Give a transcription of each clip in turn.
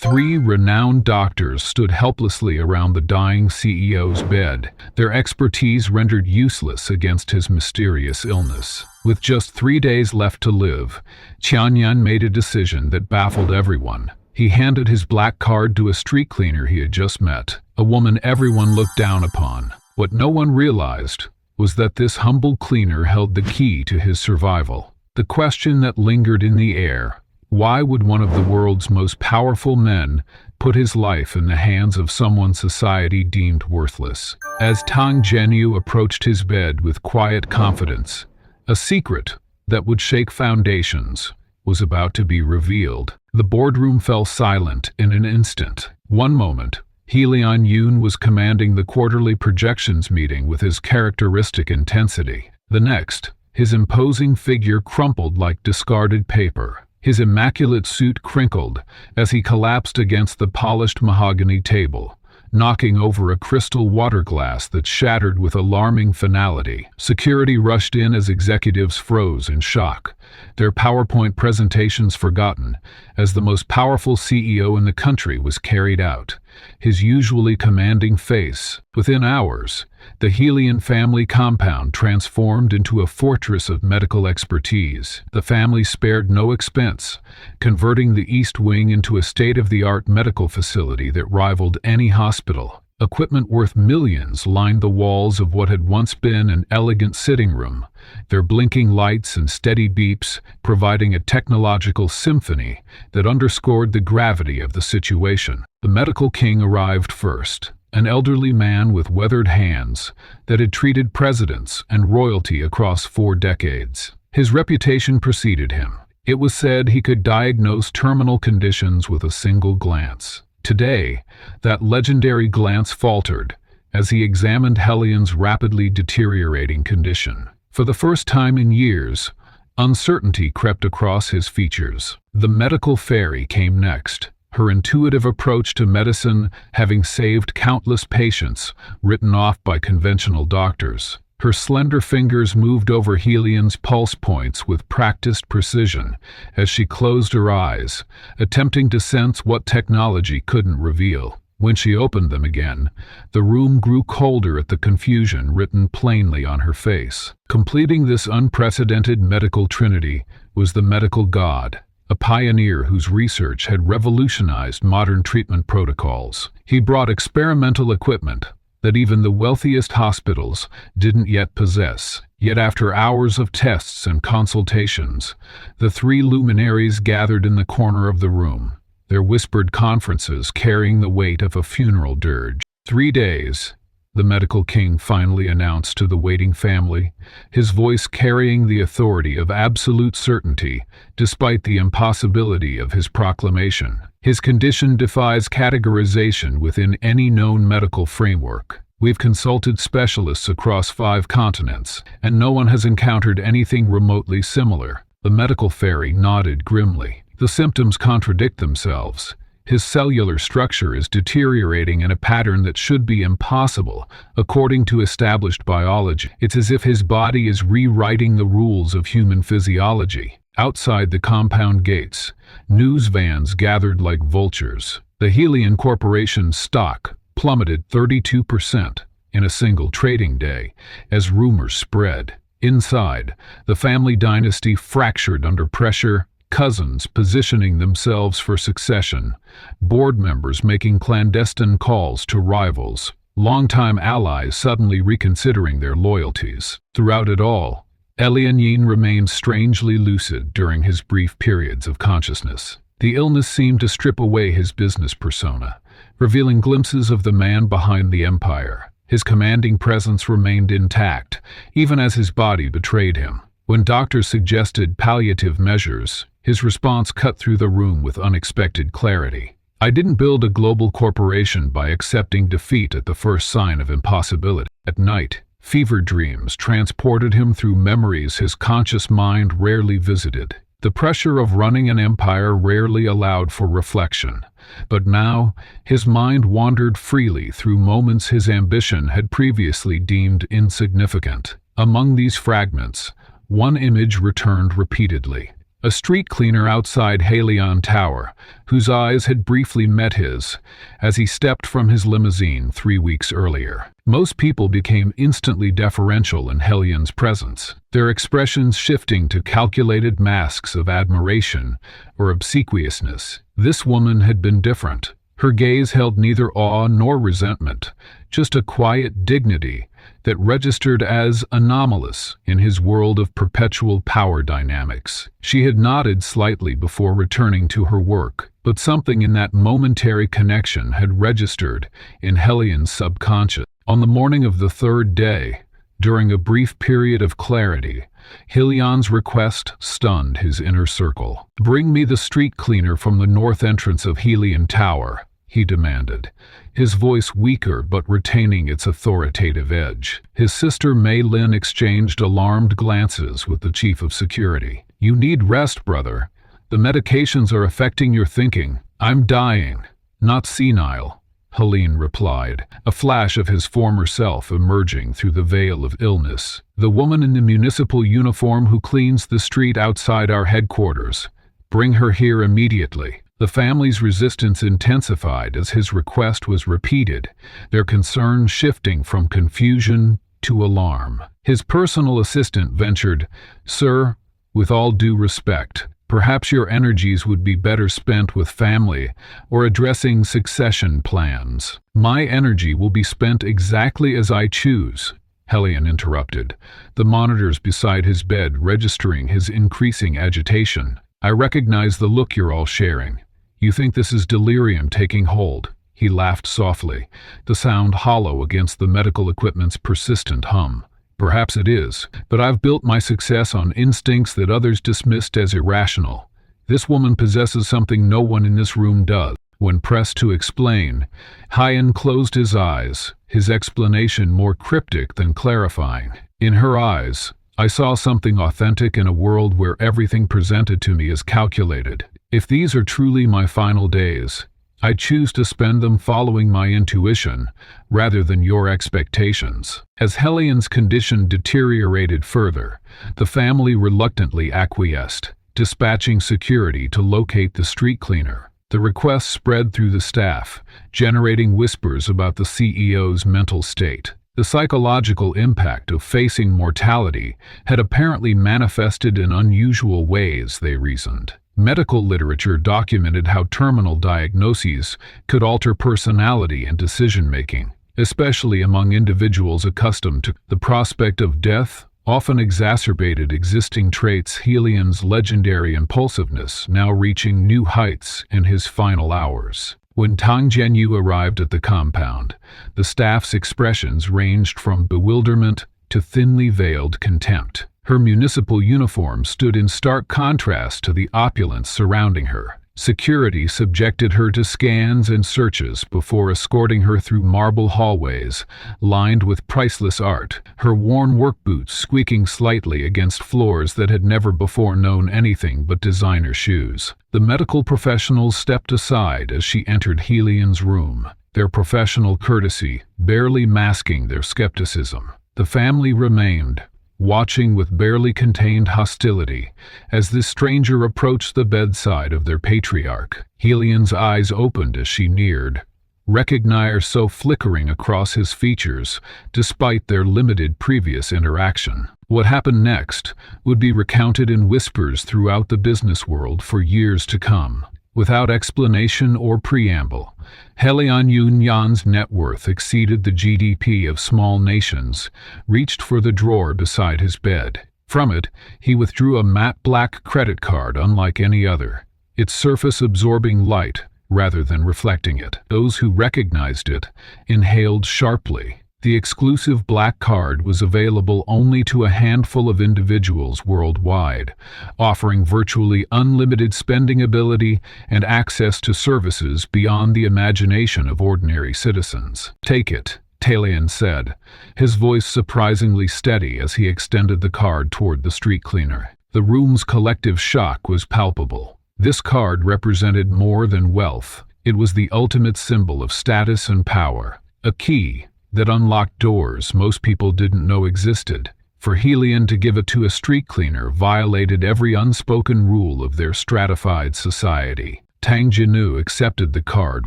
Three renowned doctors stood helplessly around the dying CEO's bed, their expertise rendered useless against his mysterious illness. With just 3 days left to live, Tianyan made a decision that baffled everyone. He handed his black card to a street cleaner he had just met, a woman everyone looked down upon. What no one realized was that this humble cleaner held the key to his survival. The question that lingered in the air: why would one of the world's most powerful men put his life in the hands of someone society deemed worthless? As Tang Zhenyu approached his bed with quiet confidence, a secret that would shake foundations was about to be revealed. The boardroom fell silent in an instant. One moment, He Lianyun was commanding the quarterly projections meeting with his characteristic intensity. The next, his imposing figure crumpled like discarded paper. His immaculate suit crinkled as he collapsed against the polished mahogany table, knocking over a crystal water glass that shattered with alarming finality. Security rushed in as executives froze in shock, their PowerPoint presentations forgotten, as the most powerful CEO in the country was carried out, his usually commanding face. Within hours, the Helian family compound transformed into a fortress of medical expertise. The family spared no expense, converting the East Wing into a state-of-the-art medical facility that rivaled any hospital. Equipment worth millions lined the walls of what had once been an elegant sitting room, their blinking lights and steady beeps providing a technological symphony that underscored the gravity of the situation. The medical king arrived first, an elderly man with weathered hands that had treated presidents and royalty across 4 decades. His reputation preceded him. It was said he could diagnose terminal conditions with a single glance. Today, that legendary glance faltered as he examined Helian's rapidly deteriorating condition. For the first time in years, uncertainty crept across his features. The medical fairy came next, her intuitive approach to medicine having saved countless patients written off by conventional doctors. Her slender fingers moved over Helian's pulse points with practiced precision as she closed her eyes, attempting to sense what technology couldn't reveal. When she opened them again, the room grew colder at the confusion written plainly on her face. Completing this unprecedented medical trinity was the medical god, a pioneer whose research had revolutionized modern treatment protocols. He brought experimental equipment that even the wealthiest hospitals didn't yet possess. Yet after hours of tests and consultations, the 3 luminaries gathered in the corner of the room, their whispered conferences carrying the weight of a funeral dirge. 3 days, the medical king finally announced to the waiting family, his voice carrying the authority of absolute certainty despite the impossibility of his proclamation. His condition defies categorization within any known medical framework. We've consulted specialists across 5 continents, and no one has encountered anything remotely similar. The medical fairy nodded grimly. The symptoms contradict themselves. His cellular structure is deteriorating in a pattern that should be impossible, according to established biology. It's as if his body is rewriting the rules of human physiology. Outside the compound gates, news vans gathered like vultures. The Helian Corporation's stock plummeted 32% in a single trading day as rumors spread. Inside, the family dynasty fractured under pressure, cousins positioning themselves for succession, board members making clandestine calls to rivals, longtime allies suddenly reconsidering their loyalties. Throughout it all, Lianyun remained strangely lucid during his brief periods of consciousness. The illness seemed to strip away his business persona, revealing glimpses of the man behind the empire. His commanding presence remained intact, even as his body betrayed him. When doctors suggested palliative measures, his response cut through the room with unexpected clarity. I didn't build a global corporation by accepting defeat at the first sign of impossibility. At night, fever dreams transported him through memories his conscious mind rarely visited. The pressure of running an empire rarely allowed for reflection, but now his mind wandered freely through moments his ambition had previously deemed insignificant. Among these fragments, one image returned repeatedly: a street cleaner outside Halion Tower, whose eyes had briefly met his as he stepped from his limousine 3 weeks earlier. Most people became instantly deferential in Helion's presence, their expressions shifting to calculated masks of admiration or obsequiousness. This woman had been different. Her gaze held neither awe nor resentment, just a quiet dignity that registered as anomalous in his world of perpetual power dynamics. She had nodded slightly before returning to her work, but something in that momentary connection had registered in Helion's subconscious. On the morning of the third day, during a brief period of clarity, Helion's request stunned his inner circle. "Bring me the street cleaner from the north entrance of Halion Tower," he demanded, his voice weaker but retaining its authoritative edge. His sister Mei Lin exchanged alarmed glances with the chief of security. "You need rest, brother. The medications are affecting your thinking." "I'm dying, not senile," Helene replied, a flash of his former self emerging through the veil of illness. "The woman in the municipal uniform who cleans the street outside our headquarters. Bring her here immediately." The family's resistance intensified as his request was repeated, their concern shifting from confusion to alarm. His personal assistant ventured, "Sir, with all due respect, perhaps your energies would be better spent with family or addressing succession plans." "My energy will be spent exactly as I choose," Helion interrupted, the monitors beside his bed registering his increasing agitation. "I recognize the look you're all sharing. You think this is delirium taking hold." He laughed softly, the sound hollow against the medical equipment's persistent hum. "Perhaps it is, but I've built my success on instincts that others dismissed as irrational. This woman possesses something no one in this room does." When pressed to explain, Hyen closed his eyes, his explanation more cryptic than clarifying. "In her eyes, I saw something authentic in a world where everything presented to me is calculated. If these are truly my final days, I choose to spend them following my intuition rather than your expectations." As Helion's condition deteriorated further, the family reluctantly acquiesced, dispatching security to locate the street cleaner. The request spread through the staff, generating whispers about the CEO's mental state. The psychological impact of facing mortality had apparently manifested in unusual ways, they reasoned. Medical literature documented how terminal diagnoses could alter personality and decision-making, especially among individuals accustomed to the prospect of death. Often exacerbated existing traits. Helion's legendary impulsiveness now reaching new heights in his final hours. When Tang Jianyu arrived at the compound, the staff's expressions ranged from bewilderment to thinly veiled contempt. Her municipal uniform stood in stark contrast to the opulence surrounding her. Security subjected her to scans and searches before escorting her through marble hallways lined with priceless art, her worn work boots squeaking slightly against floors that had never before known anything but designer shoes. The medical professionals stepped aside as she entered Helion's room, their professional courtesy barely masking their skepticism. The family remained, watching with barely contained hostility as this stranger approached the bedside of their patriarch. Helion's eyes opened as she neared, recognition so flickering across his features despite their limited previous interaction. What happened next would be recounted in whispers throughout the business world for years to come. Without explanation or preamble, Helion Yunyan's net worth exceeded the GDP of small nations, reached for the drawer beside his bed. From it, he withdrew a matte black credit card unlike any other, its surface absorbing light rather than reflecting it. Those who recognized it inhaled sharply. The exclusive black card was available only to a handful of individuals worldwide, offering virtually unlimited spending ability and access to services beyond the imagination of ordinary citizens. "Take it," Talion said, his voice surprisingly steady as he extended the card toward the street cleaner. The room's collective shock was palpable. This card represented more than wealth. It was the ultimate symbol of status and power, a key that unlocked doors most people didn't know existed. For Helian to give it to a street cleaner violated every unspoken rule of their stratified society. Tang Jianu accepted the card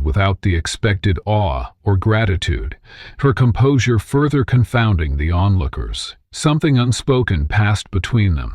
without the expected awe or gratitude, her composure further confounding the onlookers. Something unspoken passed between them,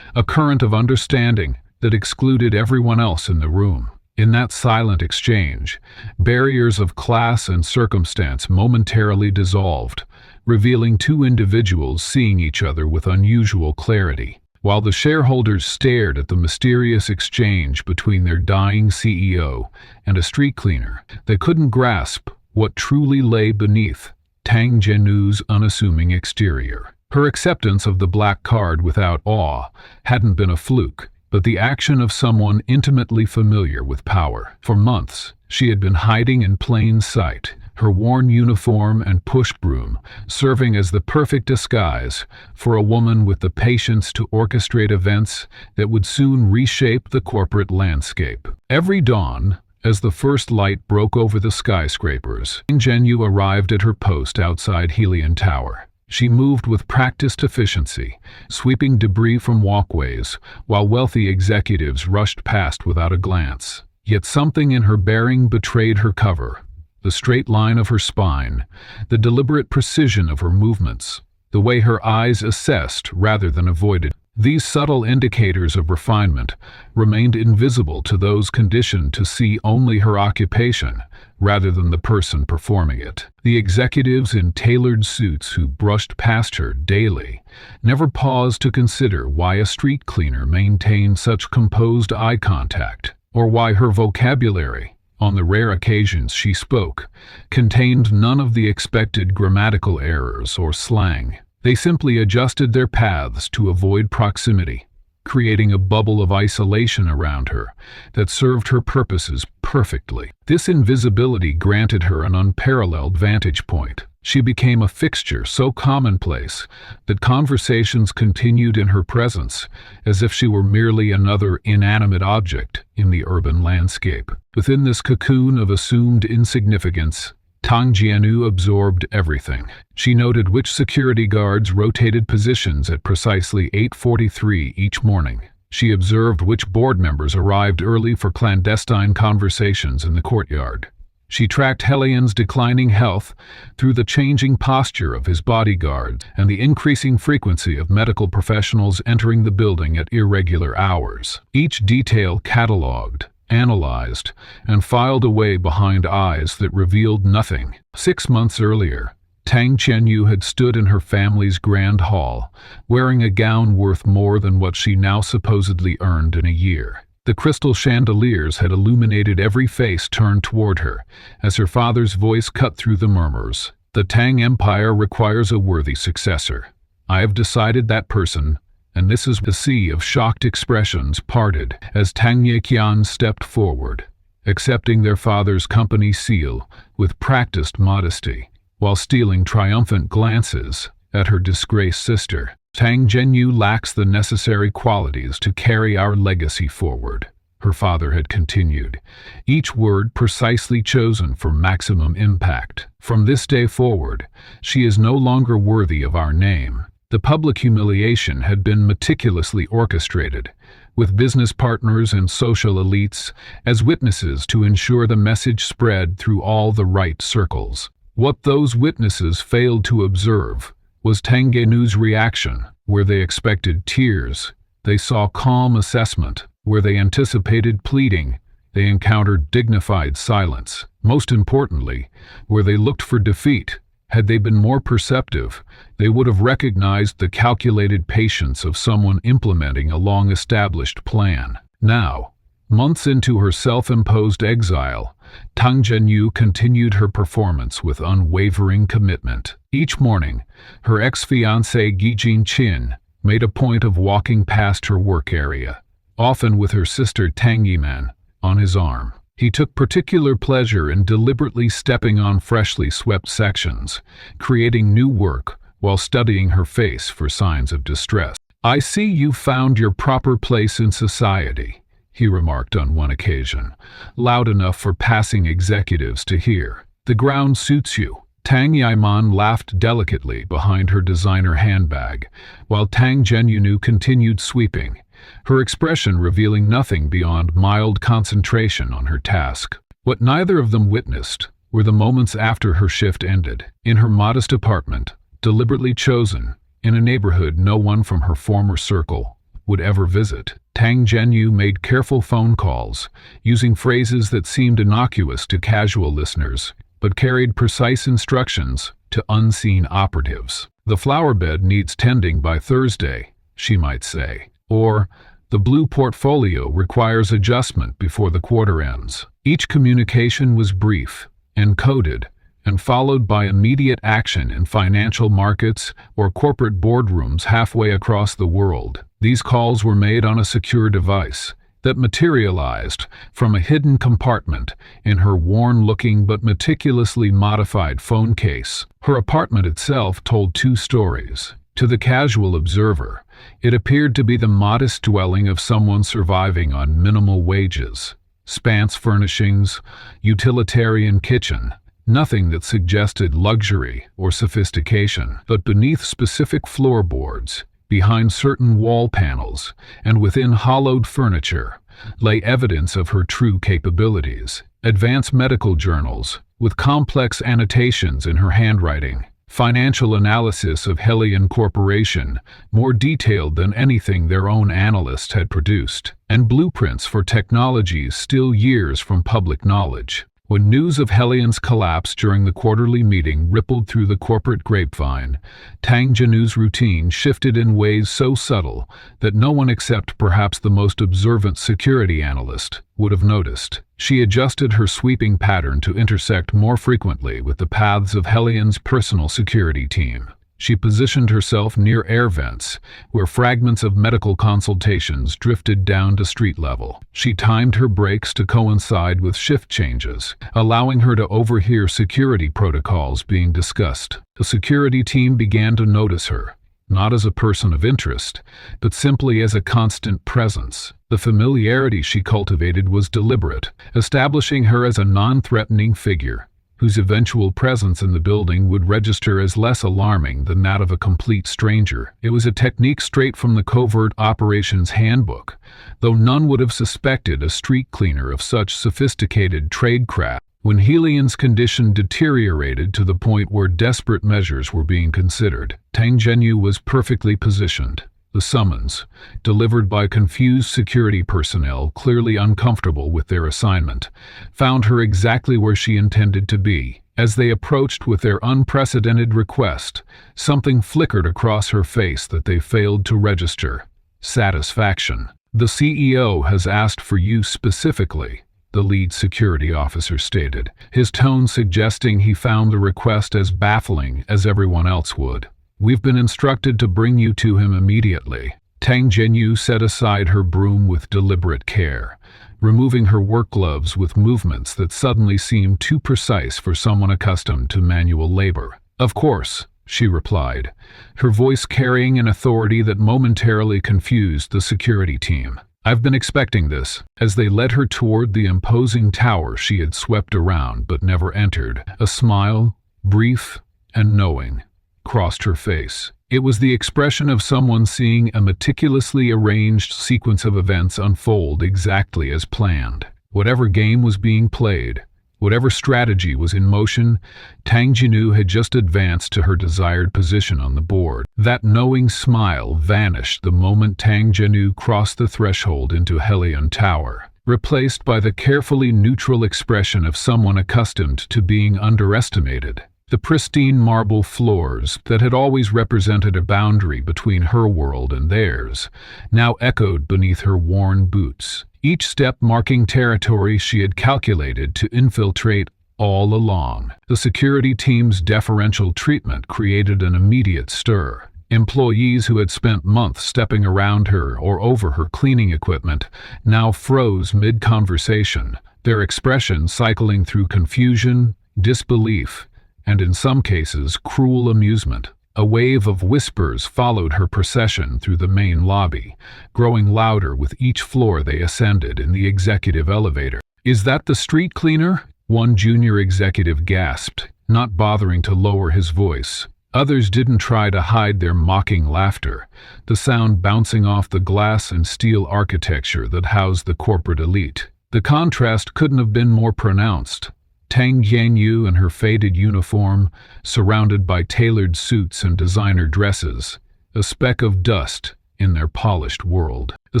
a current of understanding that excluded everyone else in the room. In that silent exchange, barriers of class and circumstance momentarily dissolved, revealing two individuals seeing each other with unusual clarity. While the shareholders stared at the mysterious exchange between their dying CEO and a street cleaner, they couldn't grasp what truly lay beneath Tang Jianu's unassuming exterior. Her acceptance of the black card without awe hadn't been a fluke, but the action of someone intimately familiar with power. For months, she had been hiding in plain sight, her worn uniform and push broom serving as the perfect disguise for a woman with the patience to orchestrate events that would soon reshape the corporate landscape. Every dawn, as the first light broke over the skyscrapers, Jianu arrived at her post outside Helian Tower. She moved with practiced efficiency, sweeping debris from walkways, while wealthy executives rushed past without a glance. Yet something in her bearing betrayed her cover. The straight line of her spine, the deliberate precision of her movements, the way her eyes assessed rather than avoided. These subtle indicators of refinement remained invisible to those conditioned to see only her occupation rather than the person performing it. The executives in tailored suits who brushed past her daily never paused to consider why a street cleaner maintained such composed eye contact, or why her vocabulary, on the rare occasions she spoke, contained none of the expected grammatical errors or slang. They simply adjusted their paths to avoid proximity, creating a bubble of isolation around her that served her purposes perfectly. This invisibility granted her an unparalleled vantage point. She became a fixture so commonplace that conversations continued in her presence as if she were merely another inanimate object in the urban landscape. Within this cocoon of assumed insignificance, Tang Jianu absorbed everything. She noted which security guards rotated positions at precisely 8:43 each morning. She observed which board members arrived early for clandestine conversations in the courtyard. She tracked Helian's declining health through the changing posture of his bodyguards and the increasing frequency of medical professionals entering the building at irregular hours. Each detail catalogued, analyzed, and filed away behind eyes that revealed nothing. 6 months earlier, Tang Jianu had stood in her family's grand hall, wearing a gown worth more than what she now supposedly earned in a year. The crystal chandeliers had illuminated every face turned toward her, as her father's voice cut through the murmurs. The Tang Empire requires a worthy successor. I have decided that person, and this is the sea of shocked expressions parted as Tang Yeqian stepped forward, accepting their father's company seal with practiced modesty, while stealing triumphant glances at her disgraced sister. Tang Jianu lacks the necessary qualities to carry our legacy forward, her father had continued, each word precisely chosen for maximum impact. From this day forward, she is no longer worthy of our name. The public humiliation had been meticulously orchestrated, with business partners and social elites as witnesses to ensure the message spread through all the right circles. What those witnesses failed to observe was Tang Jianu's reaction. Where they expected tears, they saw calm assessment. Where they anticipated pleading, they encountered dignified silence. Most importantly, where they looked for defeat, had they been more perceptive, they would have recognized the calculated patience of someone implementing a long-established plan. Now, months into her self-imposed exile, Tang Jianu continued her performance with unwavering commitment. Each morning, her ex-fiancé Guijin Qin made a point of walking past her work area, often with her sister Tang Yiman on his arm. He took particular pleasure in deliberately stepping on freshly swept sections, creating new work while studying her face for signs of distress. "I see you've found your proper place in society," he remarked on one occasion, loud enough for passing executives to hear. "The ground suits you. Tang Yiman laughed delicately behind her designer handbag, while Tang Jianyunu continued sweeping, her expression revealing nothing beyond mild concentration on her task. What neither of them witnessed were the moments after her shift ended, in her modest apartment, deliberately chosen, in a neighborhood no one from her former circle would ever visit. Tang Jianyu made careful phone calls, using phrases that seemed innocuous to casual listeners, but carried precise instructions to unseen operatives. "The flower bed needs tending by Thursday," she might say. Or, "The blue portfolio requires adjustment before the quarter ends." Each communication was brief, encoded, and followed by immediate action in financial markets or corporate boardrooms halfway across the world. These calls were made on a secure device that materialized from a hidden compartment in her worn-looking but meticulously modified phone case. Her apartment itself told two stories. To the casual observer, it appeared to be the modest dwelling of someone surviving on minimal wages. Spanse furnishings, utilitarian kitchen, nothing that suggested luxury or sophistication. But beneath specific floorboards, behind certain wall panels, and within hollowed furniture, lay evidence of her true capabilities. Advanced medical journals, with complex annotations in her handwriting, financial analysis of Helion Corporation, more detailed than anything their own analysts had produced, and blueprints for technologies still years from public knowledge. When news of Helion's collapse during the quarterly meeting rippled through the corporate grapevine, Tang Jianyu's routine shifted in ways so subtle that no one except perhaps the most observant security analyst would have noticed. She adjusted her sweeping pattern to intersect more frequently with the paths of Helion's personal security team. She positioned herself near air vents, where fragments of medical consultations drifted down to street level. She timed her breaks to coincide with shift changes, allowing her to overhear security protocols being discussed. The security team began to notice her, not as a person of interest, but simply as a constant presence. The familiarity she cultivated was deliberate, establishing her as a non-threatening figure, whose eventual presence in the building would register as less alarming than that of a complete stranger. It was a technique straight from the Covert Operations Handbook, though none would have suspected a street cleaner of such sophisticated tradecraft. When Helion's condition deteriorated to the point where desperate measures were being considered, Tang Jianyu was perfectly positioned. The summons, delivered by confused security personnel clearly uncomfortable with their assignment, found her exactly where she intended to be. As they approached with their unprecedented request, something flickered across her face that they failed to register: satisfaction. "The CEO has asked for you specifically," the lead security officer stated, his tone suggesting he found the request as baffling as everyone else would. "We've been instructed to bring you to him immediately." Tang Jianyu set aside her broom with deliberate care, removing her work gloves with movements that suddenly seemed too precise for someone accustomed to manual labor. "Of course," she replied, her voice carrying an authority that momentarily confused the security team. "I've been expecting this." As they led her toward the imposing tower she had swept around but never entered, a smile, brief and knowing, crossed her face. It was the expression of someone seeing a meticulously arranged sequence of events unfold exactly as planned. Whatever game was being played, whatever strategy was in motion, Tang Jianyu had just advanced to her desired position on the board. That knowing smile vanished the moment Tang Jianyu crossed the threshold into Helion Tower, replaced by the carefully neutral expression of someone accustomed to being underestimated. The pristine marble floors that had always represented a boundary between her world and theirs now echoed beneath her worn boots, each step marking territory she had calculated to infiltrate all along. The security team's deferential treatment created an immediate stir. Employees who had spent months stepping around her or over her cleaning equipment now froze mid-conversation, their expression cycling through confusion, disbelief, and in some cases cruel amusement. A wave of whispers followed her procession through the main lobby, growing louder with each floor they ascended in the executive elevator. "Is that the street cleaner?" one junior executive gasped, not bothering to lower his voice. Others didn't try to hide their mocking laughter, the sound bouncing off the glass and steel architecture that housed the corporate elite. The contrast couldn't have been more pronounced. Tang Jianyu in her faded uniform, surrounded by tailored suits and designer dresses, a speck of dust in their polished world. The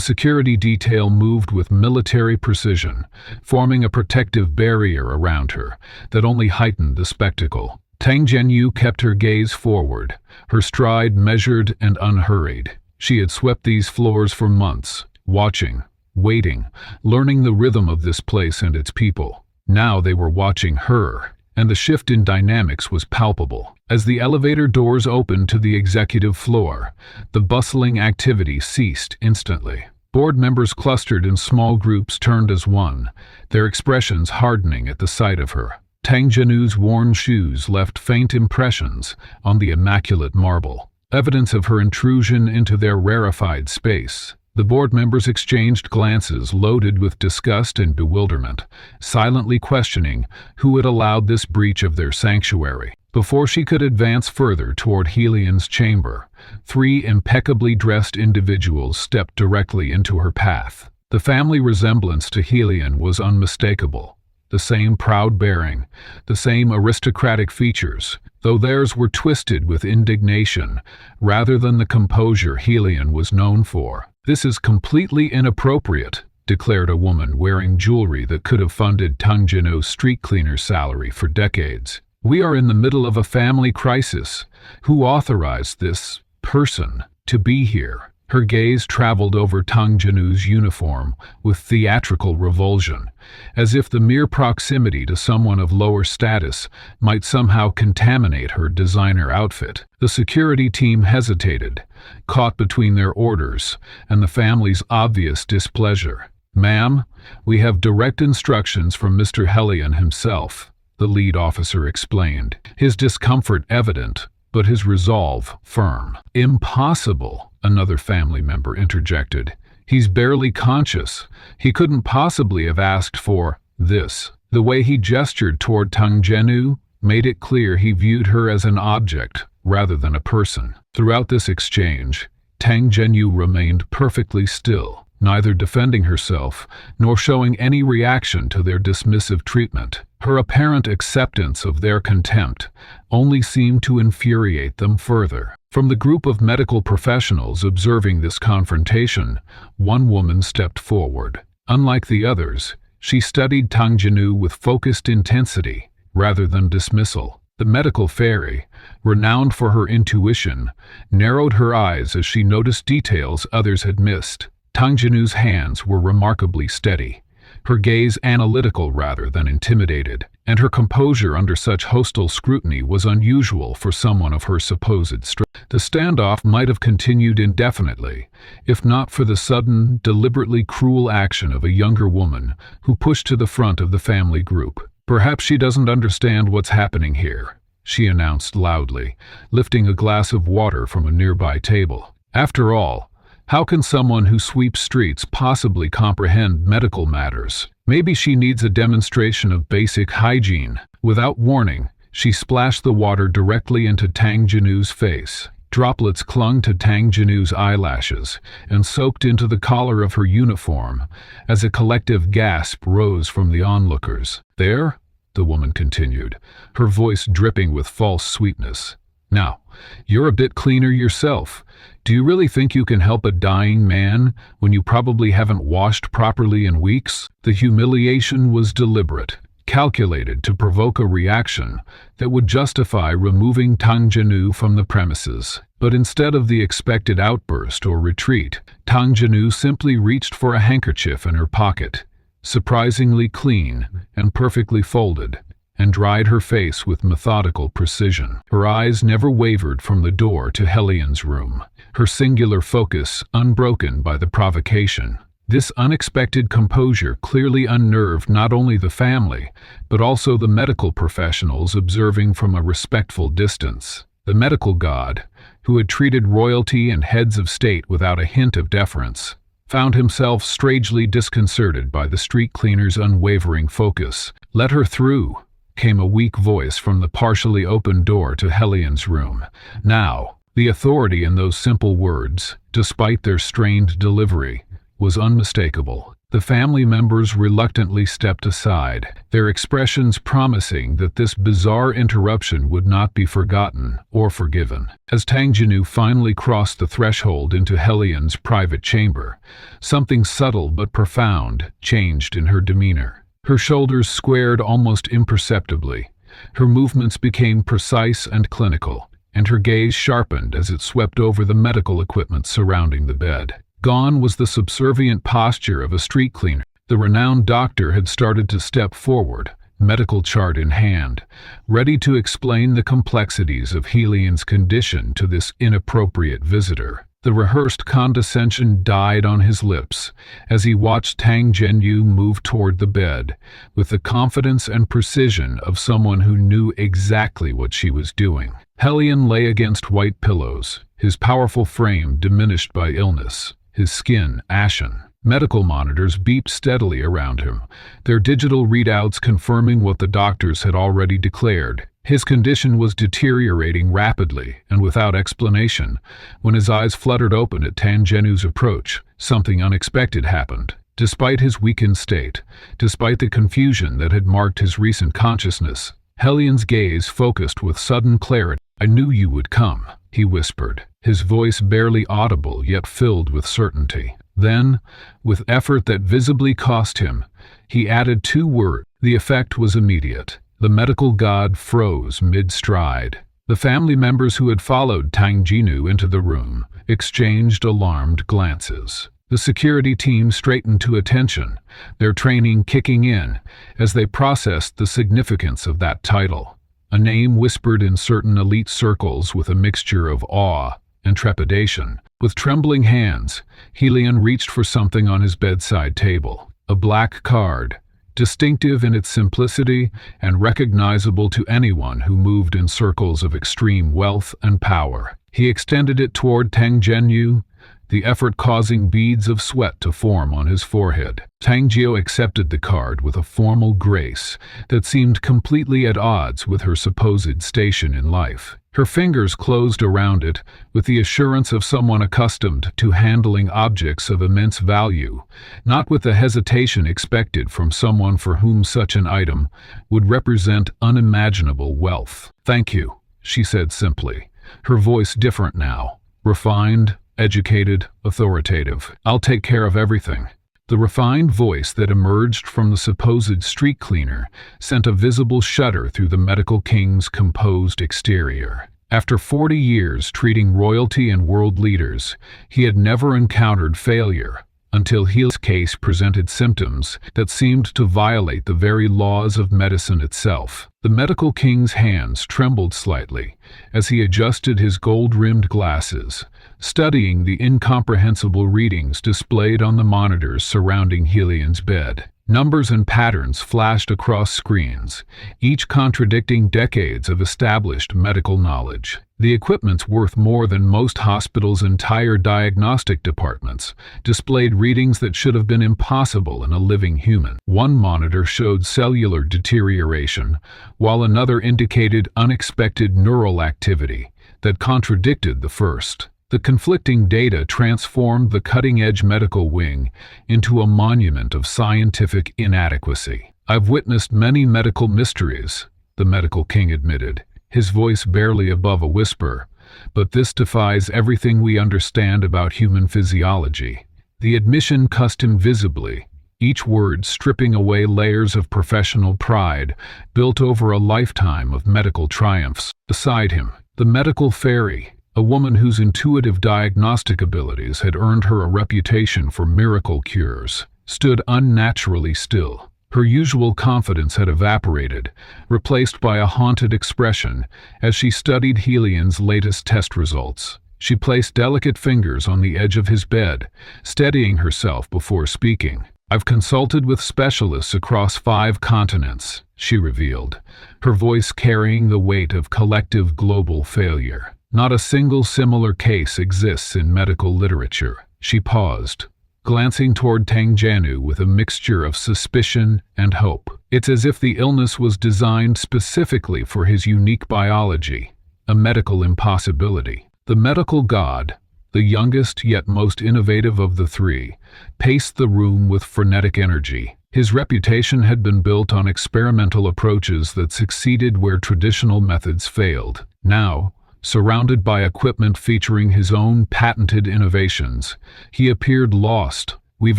security detail moved with military precision, forming a protective barrier around her that only heightened the spectacle. Tang Jianyu kept her gaze forward, her stride measured and unhurried. She had swept these floors for months, watching, waiting, learning the rhythm of this place and its people. Now they were watching her, and the shift in dynamics was palpable. As the elevator doors opened to the executive floor, the bustling activity ceased instantly. Board members clustered in small groups turned as one, their expressions hardening at the sight of her. Tang Jianyu's worn shoes left faint impressions on the immaculate marble, evidence of her intrusion into their rarefied space. The board members exchanged glances loaded with disgust and bewilderment, silently questioning who had allowed this breach of their sanctuary. Before she could advance further toward Helian's chamber, 3 impeccably dressed individuals stepped directly into her path. The family resemblance to Helian was unmistakable. The same proud bearing, the same aristocratic features, though theirs were twisted with indignation rather than the composure Helian was known for. "This is completely inappropriate," declared a woman wearing jewelry that could have funded Tang Jianyu's street cleaner's salary for decades. "We are in the middle of a family crisis. Who authorized this person to be here?" Her gaze traveled over Tang Jianyu's uniform with theatrical revulsion, as if the mere proximity to someone of lower status might somehow contaminate her designer outfit. The security team hesitated, caught between their orders and the family's obvious displeasure. "Ma'am, we have direct instructions from Mr. Helian himself," the lead officer explained, his discomfort evident, but his resolve firm. "Impossible," another family member interjected. "He's barely conscious. He couldn't possibly have asked for this." The way he gestured toward Tang Jianyu made it clear he viewed her as an object rather than a person. Throughout this exchange, Tang Jianyu remained perfectly still, neither defending herself nor showing any reaction to their dismissive treatment. Her apparent acceptance of their contempt only seemed to infuriate them further. From the group of medical professionals observing this confrontation, one woman stepped forward. Unlike the others, she studied Tang Jianyu with focused intensity rather than dismissal. The medical fairy, renowned for her intuition, narrowed her eyes as she noticed details others had missed. Tang Jianyu's hands were remarkably steady, her gaze analytical rather than intimidated, and her composure under such hostile scrutiny was unusual for someone of her supposed strength. The standoff might have continued indefinitely, if not for the sudden, deliberately cruel action of a younger woman who pushed to the front of the family group. "Perhaps she doesn't understand what's happening here," she announced loudly, lifting a glass of water from a nearby table. "After all, how can someone who sweeps streets possibly comprehend medical matters? Maybe she needs a demonstration of basic hygiene." Without warning, she splashed the water directly into Tang Jianyu's face. Droplets clung to Tang Jianyu's eyelashes and soaked into the collar of her uniform as a collective gasp rose from the onlookers. "There," the woman continued, her voice dripping with false sweetness. "Now, you're a bit cleaner yourself. Do you really think you can help a dying man when you probably haven't washed properly in weeks?" The humiliation was deliberate, calculated to provoke a reaction that would justify removing Tang Jianyu from the premises. But instead of the expected outburst or retreat, Tang Jianyu simply reached for a handkerchief in her pocket, surprisingly clean and perfectly folded, and dried her face with methodical precision. Her eyes never wavered from the door to Helian's room, her singular focus unbroken by the provocation. This unexpected composure clearly unnerved not only the family, but also the medical professionals observing from a respectful distance. The medical god, who had treated royalty and heads of state without a hint of deference, found himself strangely disconcerted by the street cleaner's unwavering focus. "Let her through," came a weak voice from the partially open door to Helian's room. Now, the authority in those simple words, despite their strained delivery, was unmistakable. The family members reluctantly stepped aside, their expressions promising that this bizarre interruption would not be forgotten or forgiven. As Tang Jinnu finally crossed the threshold into Helian's private chamber, something subtle but profound changed in her demeanor. Her shoulders squared almost imperceptibly, her movements became precise and clinical, and her gaze sharpened as it swept over the medical equipment surrounding the bed. Gone was the subservient posture of a street cleaner. The renowned doctor had started to step forward, medical chart in hand, ready to explain the complexities of Helian's condition to this inappropriate visitor. The rehearsed condescension died on his lips as he watched Tang Jinnu move toward the bed, with the confidence and precision of someone who knew exactly what she was doing. Helian lay against white pillows, his powerful frame diminished by illness, his skin ashen. Medical monitors beeped steadily around him, their digital readouts confirming what the doctors had already declared. His condition was deteriorating rapidly and without explanation. When his eyes fluttered open at Tang Jinnu's approach, something unexpected happened. Despite his weakened state, despite the confusion that had marked his recent consciousness, Helian's gaze focused with sudden clarity. "I knew you would come," he whispered, his voice barely audible yet filled with certainty. Then, with effort that visibly cost him, he added 2 words. The effect was immediate. The medical god froze mid-stride. The family members who had followed Tang Jinnu into the room exchanged alarmed glances. The security team straightened to attention, their training kicking in as they processed the significance of that title, a name whispered in certain elite circles with a mixture of awe and trepidation. With trembling hands, Helian reached for something on his bedside table, a black card, distinctive in its simplicity and recognizable to anyone who moved in circles of extreme wealth and power. He extended it toward Tang Jinnu, the effort causing beads of sweat to form on his forehead. Tang Jinnu accepted the card with a formal grace that seemed completely at odds with her supposed station in life. Her fingers closed around it with the assurance of someone accustomed to handling objects of immense value, not with the hesitation expected from someone for whom such an item would represent unimaginable wealth. "Thank you," she said simply, her voice different now, refined, educated, authoritative. "I'll take care of everything." The refined voice that emerged from the supposed street cleaner sent a visible shudder through the medical king's composed exterior. After 40 years treating royalty and world leaders, he had never encountered failure until Helian's case presented symptoms that seemed to violate the very laws of medicine itself. The medical king's hands trembled slightly as he adjusted his gold-rimmed glasses, studying the incomprehensible readings displayed on the monitors surrounding Helian's bed. Numbers and patterns flashed across screens, each contradicting decades of established medical knowledge. The equipment's worth more than most hospitals' entire diagnostic departments displayed readings that should have been impossible in a living human. One monitor showed cellular deterioration, while another indicated unexpected neural activity that contradicted the first. The conflicting data transformed the cutting-edge medical wing into a monument of scientific inadequacy. "I've witnessed many medical mysteries," the medical king admitted, his voice barely above a whisper, "but this defies everything we understand about human physiology." The admission cussed him visibly, each word stripping away layers of professional pride built over a lifetime of medical triumphs. Beside him, the medical fairy, a woman whose intuitive diagnostic abilities had earned her a reputation for miracle cures, stood unnaturally still. Her usual confidence had evaporated, replaced by a haunted expression as she studied Helian's latest test results. She placed delicate fingers on the edge of his bed, steadying herself before speaking. "I've consulted with specialists across 5 continents," she revealed, her voice carrying the weight of collective global failure. "Not a single similar case exists in medical literature." She paused, glancing toward Tang Jinnu with a mixture of suspicion and hope. It's as if the illness was designed specifically for his unique biology, a medical impossibility. The medical god, the youngest yet most innovative of the three, paced the room with frenetic energy. His reputation had been built on experimental approaches that succeeded where traditional methods failed. Now, surrounded by equipment featuring his own patented innovations, he appeared lost. "We've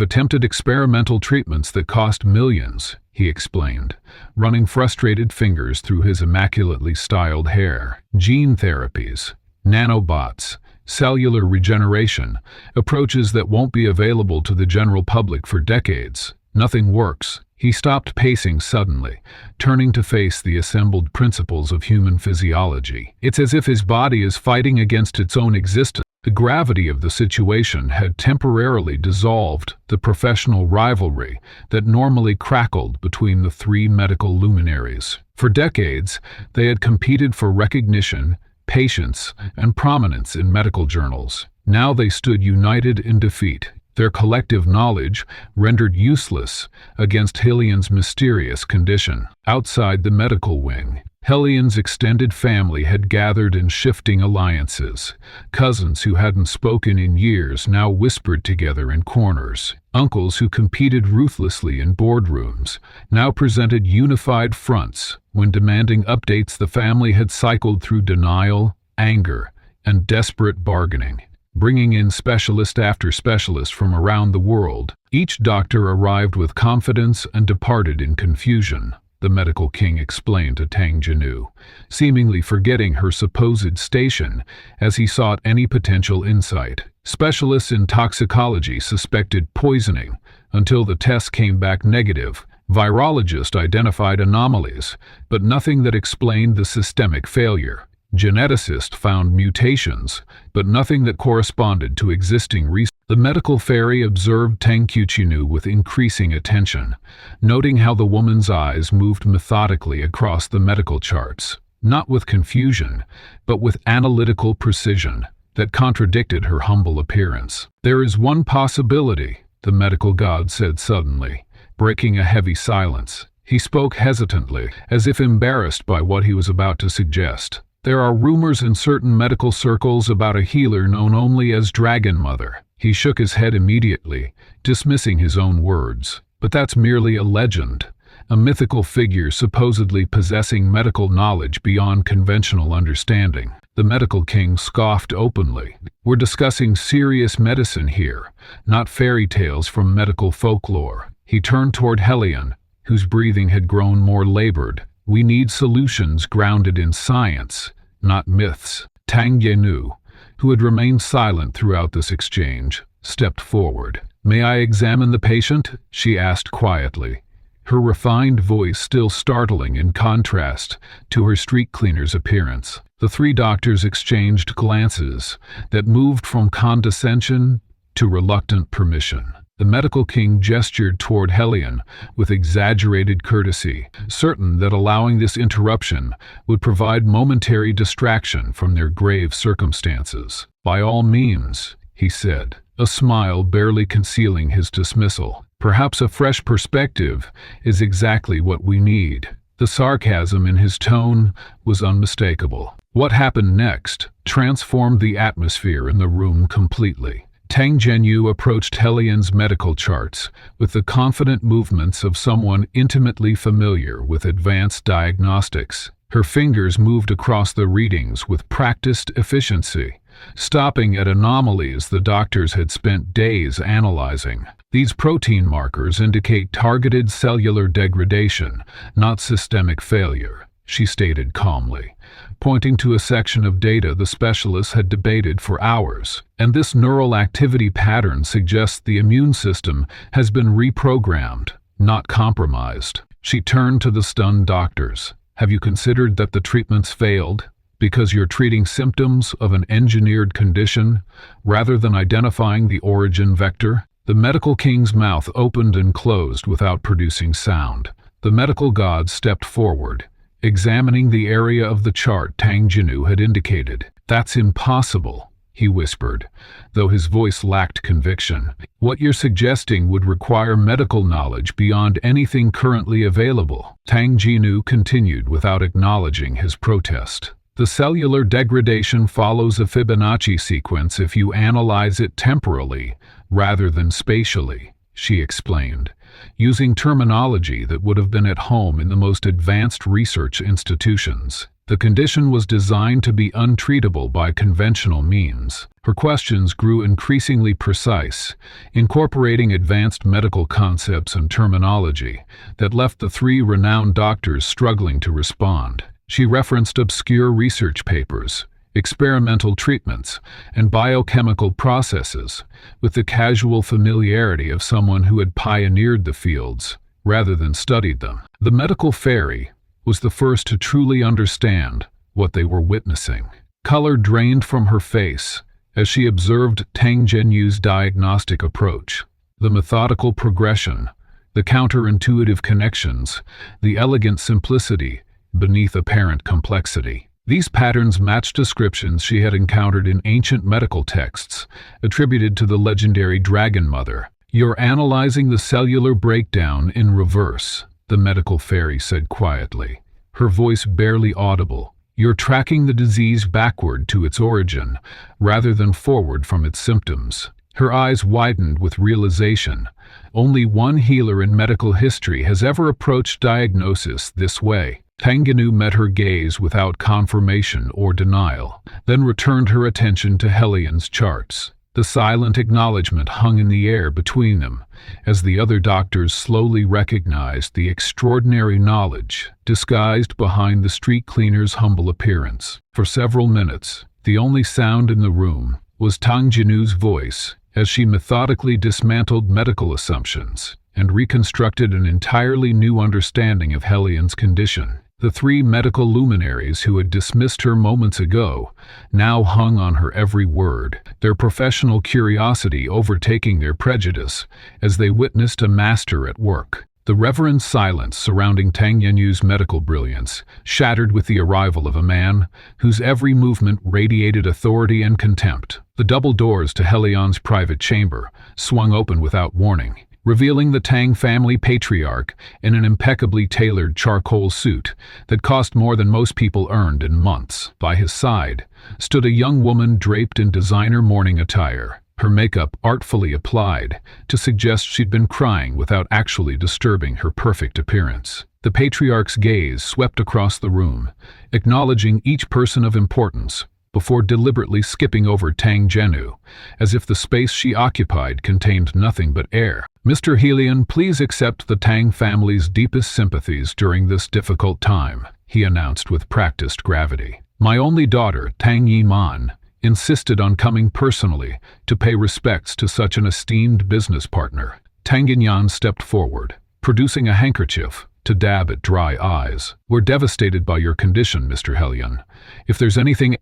attempted experimental treatments that cost millions," he explained, running frustrated fingers through his immaculately styled hair. "Gene therapies, nanobots, cellular regeneration, approaches that won't be available to the general public for decades. Nothing works." He stopped pacing suddenly, turning to face the assembled principles of human physiology. It's as if his body is fighting against its own existence. The gravity of the situation had temporarily dissolved the professional rivalry that normally crackled between the three medical luminaries. For decades, they had competed for recognition, patience, and prominence in medical journals. Now they stood united in defeat, their collective knowledge rendered useless against Helian's mysterious condition. Outside the medical wing, Helian's extended family had gathered in shifting alliances. Cousins who hadn't spoken in years now whispered together in corners. Uncles who competed ruthlessly in boardrooms now presented unified fronts. When demanding updates, the family had cycled through denial, anger, and desperate bargaining, bringing in specialist after specialist from around the world. Each doctor arrived with confidence and departed in confusion, the medical king explained to Tang Jinu, seemingly forgetting her supposed station as he sought any potential insight. Specialists in toxicology suspected poisoning until the tests came back negative. Virologists identified anomalies, but nothing that explained the systemic failure. Geneticists found mutations, but nothing that corresponded to existing research. The medical fairy observed Tang Qiuqinu with increasing attention, noting how the woman's eyes moved methodically across the medical charts, not with confusion, but with analytical precision that contradicted her humble appearance. "There is one possibility," the medical god said suddenly, breaking a heavy silence. He spoke hesitantly, as if embarrassed by what he was about to suggest. "There are rumors in certain medical circles about a healer known only as Dragon Mother." He shook his head immediately, dismissing his own words. "But that's merely a legend, a mythical figure supposedly possessing medical knowledge beyond conventional understanding." The medical king scoffed openly. "We're discussing serious medicine here, not fairy tales from medical folklore." He turned toward Helian, whose breathing had grown more labored. "We need solutions grounded in science, not myths." Tang Yenu, who had remained silent throughout this exchange, stepped forward. "May I examine the patient?" she asked quietly, her refined voice still startling in contrast to her street cleaner's appearance. The three doctors exchanged glances that moved from condescension to reluctant permission. The medical king gestured toward Helian with exaggerated courtesy, certain that allowing this interruption would provide momentary distraction from their grave circumstances. "By all means," he said, a smile barely concealing his dismissal. "Perhaps a fresh perspective is exactly what we need." The sarcasm in his tone was unmistakable. What happened next transformed the atmosphere in the room completely. Tang Zhenyu approached Helian's medical charts with the confident movements of someone intimately familiar with advanced diagnostics. Her fingers moved across the readings with practiced efficiency, stopping at anomalies the doctors had spent days analyzing. "These protein markers indicate targeted cellular degradation, not systemic failure," she stated calmly, pointing to a section of data the specialists had debated for hours. "And this neural activity pattern suggests the immune system has been reprogrammed, not compromised." She turned to the stunned doctors. "Have you considered that the treatments failed because you're treating symptoms of an engineered condition rather than identifying the origin vector?" The medical king's mouth opened and closed without producing sound. The medical god stepped forward, examining the area of the chart Tang Jinu had indicated. "That's impossible," he whispered, though his voice lacked conviction. What you're suggesting would require medical knowledge beyond anything currently available. Tang Jinu continued without acknowledging his protest. The cellular degradation follows a Fibonacci sequence if you analyze it temporally rather than spatially, she explained, using terminology that would have been at home in the most advanced research institutions. The condition was designed to be untreatable by conventional means. Her questions grew increasingly precise, incorporating advanced medical concepts and terminology that left the three renowned doctors struggling to respond. She referenced obscure research papers, experimental treatments, and biochemical processes with the casual familiarity of someone who had pioneered the fields rather than studied them. The medical fairy was the first to truly understand what they were witnessing. Color drained from her face as she observed Tang Jinu's diagnostic approach. The methodical progression, the counterintuitive connections, the elegant simplicity beneath apparent complexity. These patterns matched descriptions she had encountered in ancient medical texts, attributed to the legendary Dragon Mother. "You're analyzing the cellular breakdown in reverse," the medical fairy said quietly, her voice barely audible. "You're tracking the disease backward to its origin, rather than forward from its symptoms." Her eyes widened with realization. Only one healer in medical history has ever approached diagnosis this way. Tang Jinu met her gaze without confirmation or denial, then returned her attention to Helian's charts. The silent acknowledgement hung in the air between them, as the other doctors slowly recognized the extraordinary knowledge disguised behind the street cleaner's humble appearance. For several minutes, the only sound in the room was Tang Jinu's voice as she methodically dismantled medical assumptions and reconstructed an entirely new understanding of Helian's condition. The three medical luminaries who had dismissed her moments ago now hung on her every word, their professional curiosity overtaking their prejudice as they witnessed a master at work. The reverent silence surrounding Tang Jinu's medical brilliance shattered with the arrival of a man whose every movement radiated authority and contempt. The double doors to Helian's private chamber swung open without warning, revealing the Tang family patriarch in an impeccably tailored charcoal suit that cost more than most people earned in months. By his side stood a young woman draped in designer morning attire, her makeup artfully applied to suggest she'd been crying without actually disturbing her perfect appearance. The patriarch's gaze swept across the room, acknowledging each person of importance, before deliberately skipping over Tang Jinu, as if the space she occupied contained nothing but air. "Mr. Helian, please accept the Tang family's deepest sympathies during this difficult time," he announced with practiced gravity. "My only daughter, Tang Yiman, insisted on coming personally to pay respects to such an esteemed business partner." Tang Yinan stepped forward, producing a handkerchief to dab at dry eyes. "We're devastated by your condition, Mr. Helian. If there's anything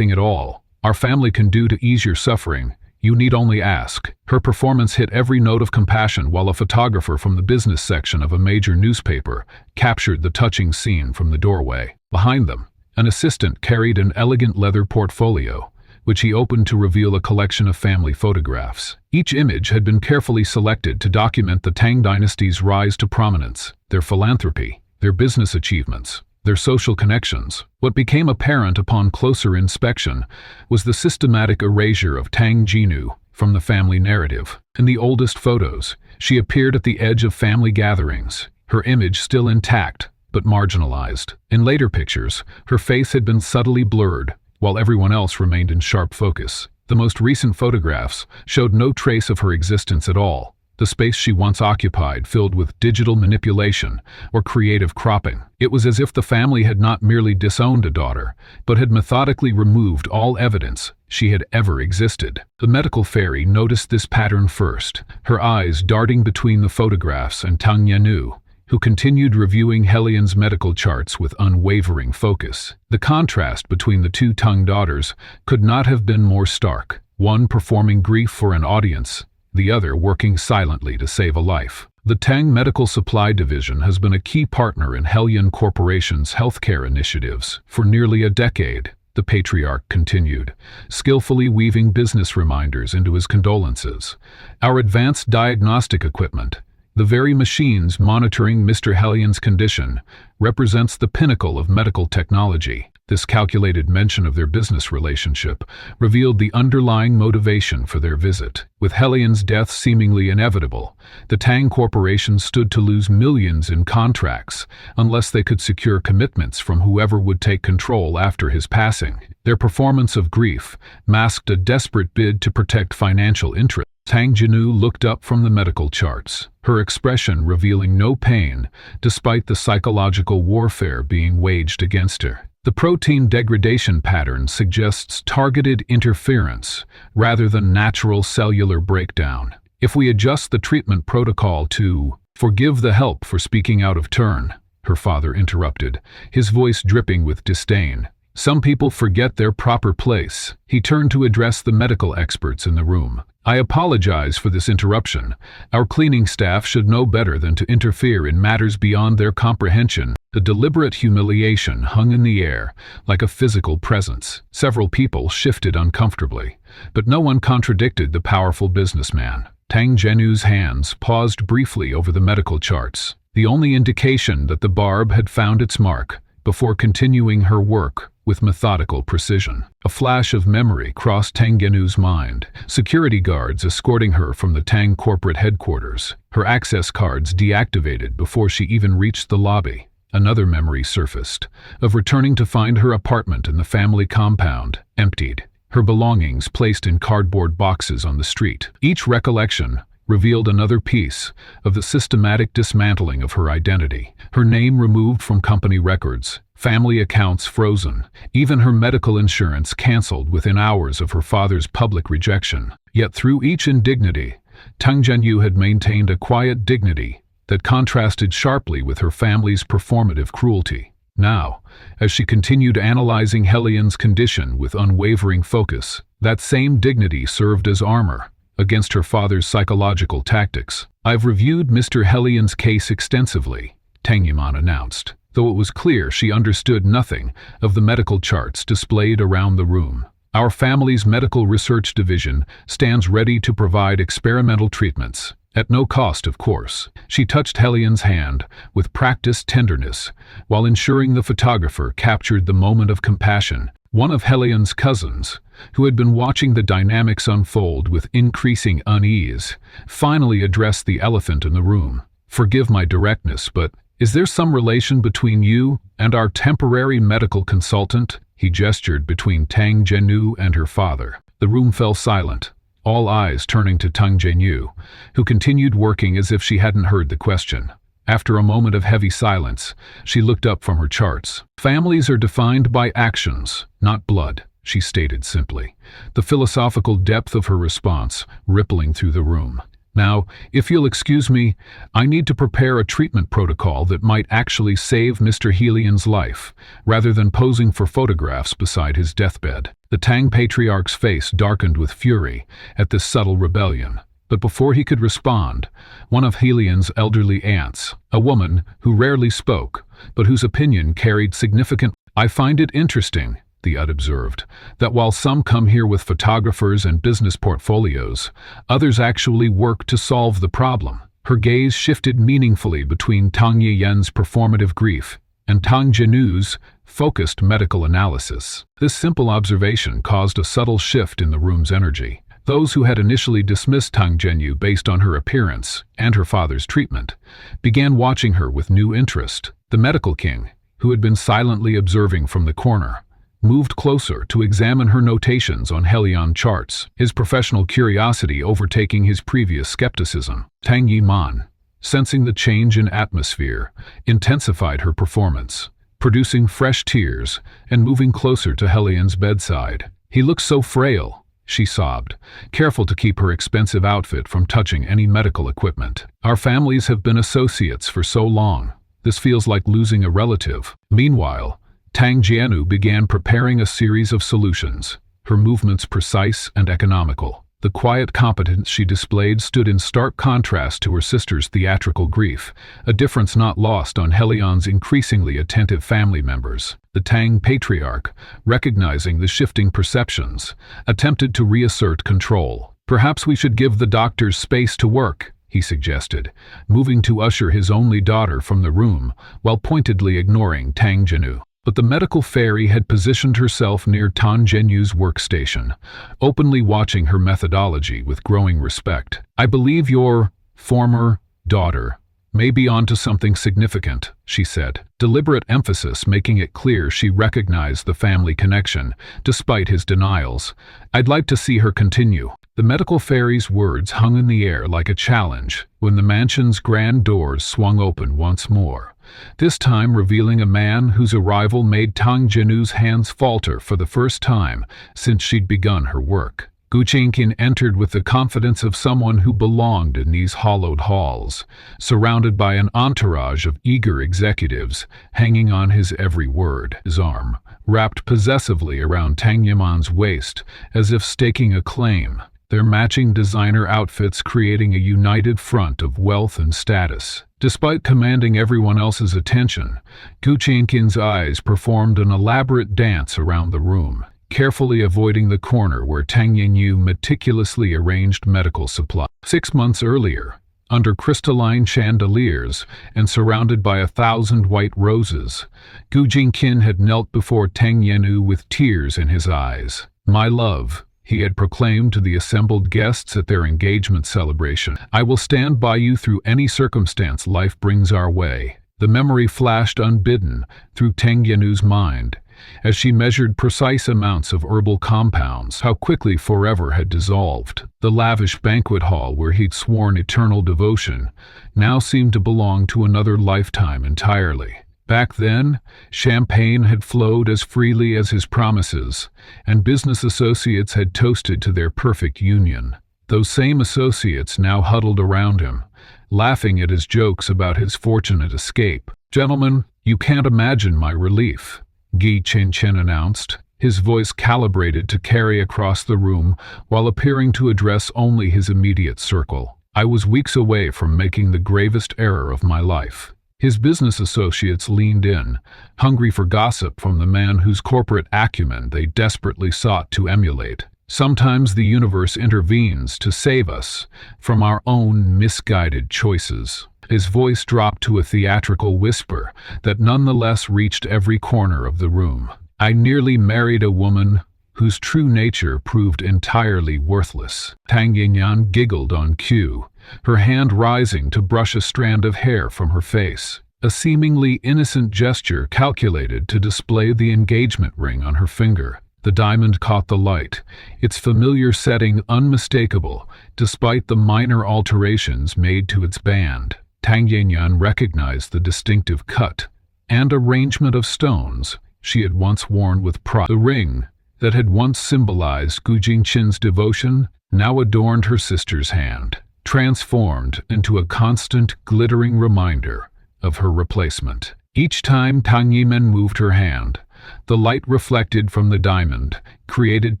at all our family can do to ease your suffering, you need only ask." Her performance hit every note of compassion while a photographer from the business section of a major newspaper captured the touching scene from the doorway. Behind them, an assistant carried an elegant leather portfolio, which he opened to reveal a collection of family photographs. Each image had been carefully selected to document the Tang dynasty's rise to prominence, their philanthropy, their business achievements, their social connections. What became apparent upon closer inspection was the systematic erasure of Tang Jinu from the family narrative. In the oldest photos, she appeared at the edge of family gatherings, her image still intact but marginalized. In later pictures, her face had been subtly blurred, while everyone else remained in sharp focus. The most recent photographs showed no trace of her existence at all, the space she once occupied filled with digital manipulation or creative cropping. It was as if the family had not merely disowned a daughter, but had methodically removed all evidence she had ever existed. The medical fairy noticed this pattern first, her eyes darting between the photographs and Tang Jinu, who continued reviewing Helian's medical charts with unwavering focus. The contrast between the two Tang daughters could not have been more stark, one performing grief for an audience, the other working silently to save a life. The Tang Medical Supply Division has been a key partner in Helian Corporation's healthcare initiatives for nearly a decade, the patriarch continued, skillfully weaving business reminders into his condolences. Our advanced diagnostic equipment, the very machines monitoring Mr. Hellions' condition, represents the pinnacle of medical technology. This calculated mention of their business relationship revealed the underlying motivation for their visit. With Hellions' death seemingly inevitable, the Tang Corporation stood to lose millions in contracts unless they could secure commitments from whoever would take control after his passing. Their performance of grief masked a desperate bid to protect financial interests. Tang Jinyu looked up from the medical charts, her expression revealing no pain despite the psychological warfare being waged against her. The protein degradation pattern suggests targeted interference rather than natural cellular breakdown. If we adjust the treatment protocol to forgive the help for speaking out of turn, her father interrupted, his voice dripping with disdain. Some people forget their proper place. He turned to address the medical experts in the room. I apologize for this interruption. Our cleaning staff should know better than to interfere in matters beyond their comprehension. The deliberate humiliation hung in the air, like a physical presence. Several people shifted uncomfortably, but no one contradicted the powerful businessman. Tang Jinyu's hands paused briefly over the medical charts, the only indication that the barb had found its mark, before continuing her work with methodical precision. A flash of memory crossed Tang Jinyu's mind, security guards escorting her from the Tang corporate headquarters, her access cards deactivated before she even reached the lobby. Another memory surfaced, of returning to find her apartment in the family compound, emptied, her belongings placed in cardboard boxes on the street. Each recollection revealed another piece of the systematic dismantling of her identity. Her name removed from company records, family accounts frozen, even her medical insurance canceled within hours of her father's public rejection. Yet through each indignity, Tang Jinyu had maintained a quiet dignity that contrasted sharply with her family's performative cruelty. Now, as she continued analyzing Hellions' condition with unwavering focus, that same dignity served as armor against her father's psychological tactics. I've reviewed Mr. Hellions' case extensively, Tang Yiman announced, though it was clear she understood nothing of the medical charts displayed around the room. Our family's medical research division stands ready to provide experimental treatments, at no cost, of course. She touched Hellions' hand with practiced tenderness, while ensuring the photographer captured the moment of compassion. One of Hellions' cousins, who had been watching the dynamics unfold with increasing unease, finally addressed the elephant in the room. Forgive my directness, but is there some relation between you and our temporary medical consultant? He gestured between Tang Jinyu and her father. The room fell silent, all eyes turning to Tang Jinyu, who continued working as if she hadn't heard the question. After a moment of heavy silence, she looked up from her charts. Families are defined by actions, not blood, she stated simply, the philosophical depth of her response rippling through the room. Now, if you'll excuse me, I need to prepare a treatment protocol that might actually save Mr. Hellions' life, rather than posing for photographs beside his deathbed. The Tang patriarch's face darkened with fury at this subtle rebellion. But before he could respond, one of Hellions' elderly aunts, a woman who rarely spoke, but whose opinion carried significant. I find it interesting, the UD observed, that while some come here with photographers and business portfolios, others actually work to solve the problem. Her gaze shifted meaningfully between Tang Yiyan's performative grief and Tang Jinyu's focused medical analysis. This simple observation caused a subtle shift in the room's energy. Those who had initially dismissed Tang Jinyu based on her appearance and her father's treatment began watching her with new interest. The medical king, who had been silently observing from the corner, moved closer to examine her notations on Hellion charts, his professional curiosity overtaking his previous skepticism. Tang Yiman, sensing the change in atmosphere, intensified her performance, producing fresh tears and moving closer to Hellion's bedside. He looked so frail, she sobbed, careful to keep her expensive outfit from touching any medical equipment. Our families have been associates for so long. This feels like losing a relative. Meanwhile, Tang Jinyu began preparing a series of solutions, her movements precise and economical. The quiet competence she displayed stood in stark contrast to her sister's theatrical grief, a difference not lost on Helion's increasingly attentive family members. The Tang patriarch, recognizing the shifting perceptions, attempted to reassert control. "Perhaps we should give the doctors space to work," he suggested, moving to usher his only daughter from the room, while pointedly ignoring Tang Jinyu. But the medical fairy had positioned herself near Tang Jinyu's workstation, openly watching her methodology with growing respect. "I believe your former daughter may be onto something significant," she said, deliberate emphasis making it clear she recognized the family connection, despite his denials. "I'd like to see her continue." The medical fairy's words hung in the air like a challenge when the mansion's grand doors swung open once more, this time revealing a man whose arrival made Tang Jinyu's hands falter for the first time since she'd begun her work. Gu Jingqin entered with the confidence of someone who belonged in these hallowed halls, surrounded by an entourage of eager executives hanging on his every word. His arm wrapped possessively around Tang Yiman's waist as if staking a claim, their matching designer outfits creating a united front of wealth and status. Despite commanding everyone else's attention, Gu Jingqin's eyes performed an elaborate dance around the room, carefully avoiding the corner where Tang Jinyu meticulously arranged medical supplies. 6 months earlier, under crystalline chandeliers and surrounded by 1,000 white roses, Gu Jingqin had knelt before Tang Jinyu with tears in his eyes. "My love," he had proclaimed to the assembled guests at their engagement celebration, "I will stand by you through any circumstance life brings our way." The memory flashed unbidden through Tang Yinu's mind as she measured precise amounts of herbal compounds. How quickly forever had dissolved. The lavish banquet hall where he'd sworn eternal devotion now seemed to belong to another lifetime entirely. Back then, champagne had flowed as freely as his promises, and business associates had toasted to their perfect union. Those same associates now huddled around him, laughing at his jokes about his fortunate escape. "Gentlemen, you can't imagine my relief," Gu Jingqin announced, his voice calibrated to carry across the room while appearing to address only his immediate circle. "I was weeks away from making the gravest error of my life." His business associates leaned in, hungry for gossip from the man whose corporate acumen they desperately sought to emulate. "Sometimes the universe intervenes to save us from our own misguided choices." His voice dropped to a theatrical whisper that nonetheless reached every corner of the room. "I nearly married a woman whose true nature proved entirely worthless." Tang Yinyan giggled on cue, her hand rising to brush a strand of hair from her face, a seemingly innocent gesture calculated to display the engagement ring on her finger. The diamond caught the light, its familiar setting unmistakable despite the minor alterations made to its band. Tang Yinyan recognized the distinctive cut and arrangement of stones she had once worn with pride. The ring that had once symbolized Gu Jingqin's devotion now adorned her sister's hand, transformed into a constant, glittering reminder of her replacement. Each time Tang Yiman moved her hand, the light reflected from the diamond created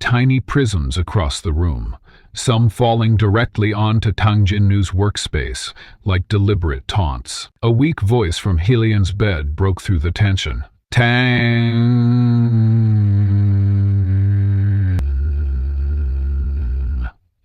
tiny prisms across the room, some falling directly onto Tang Jinyu's workspace like deliberate taunts. A weak voice from Helion's bed broke through the tension. "Tang."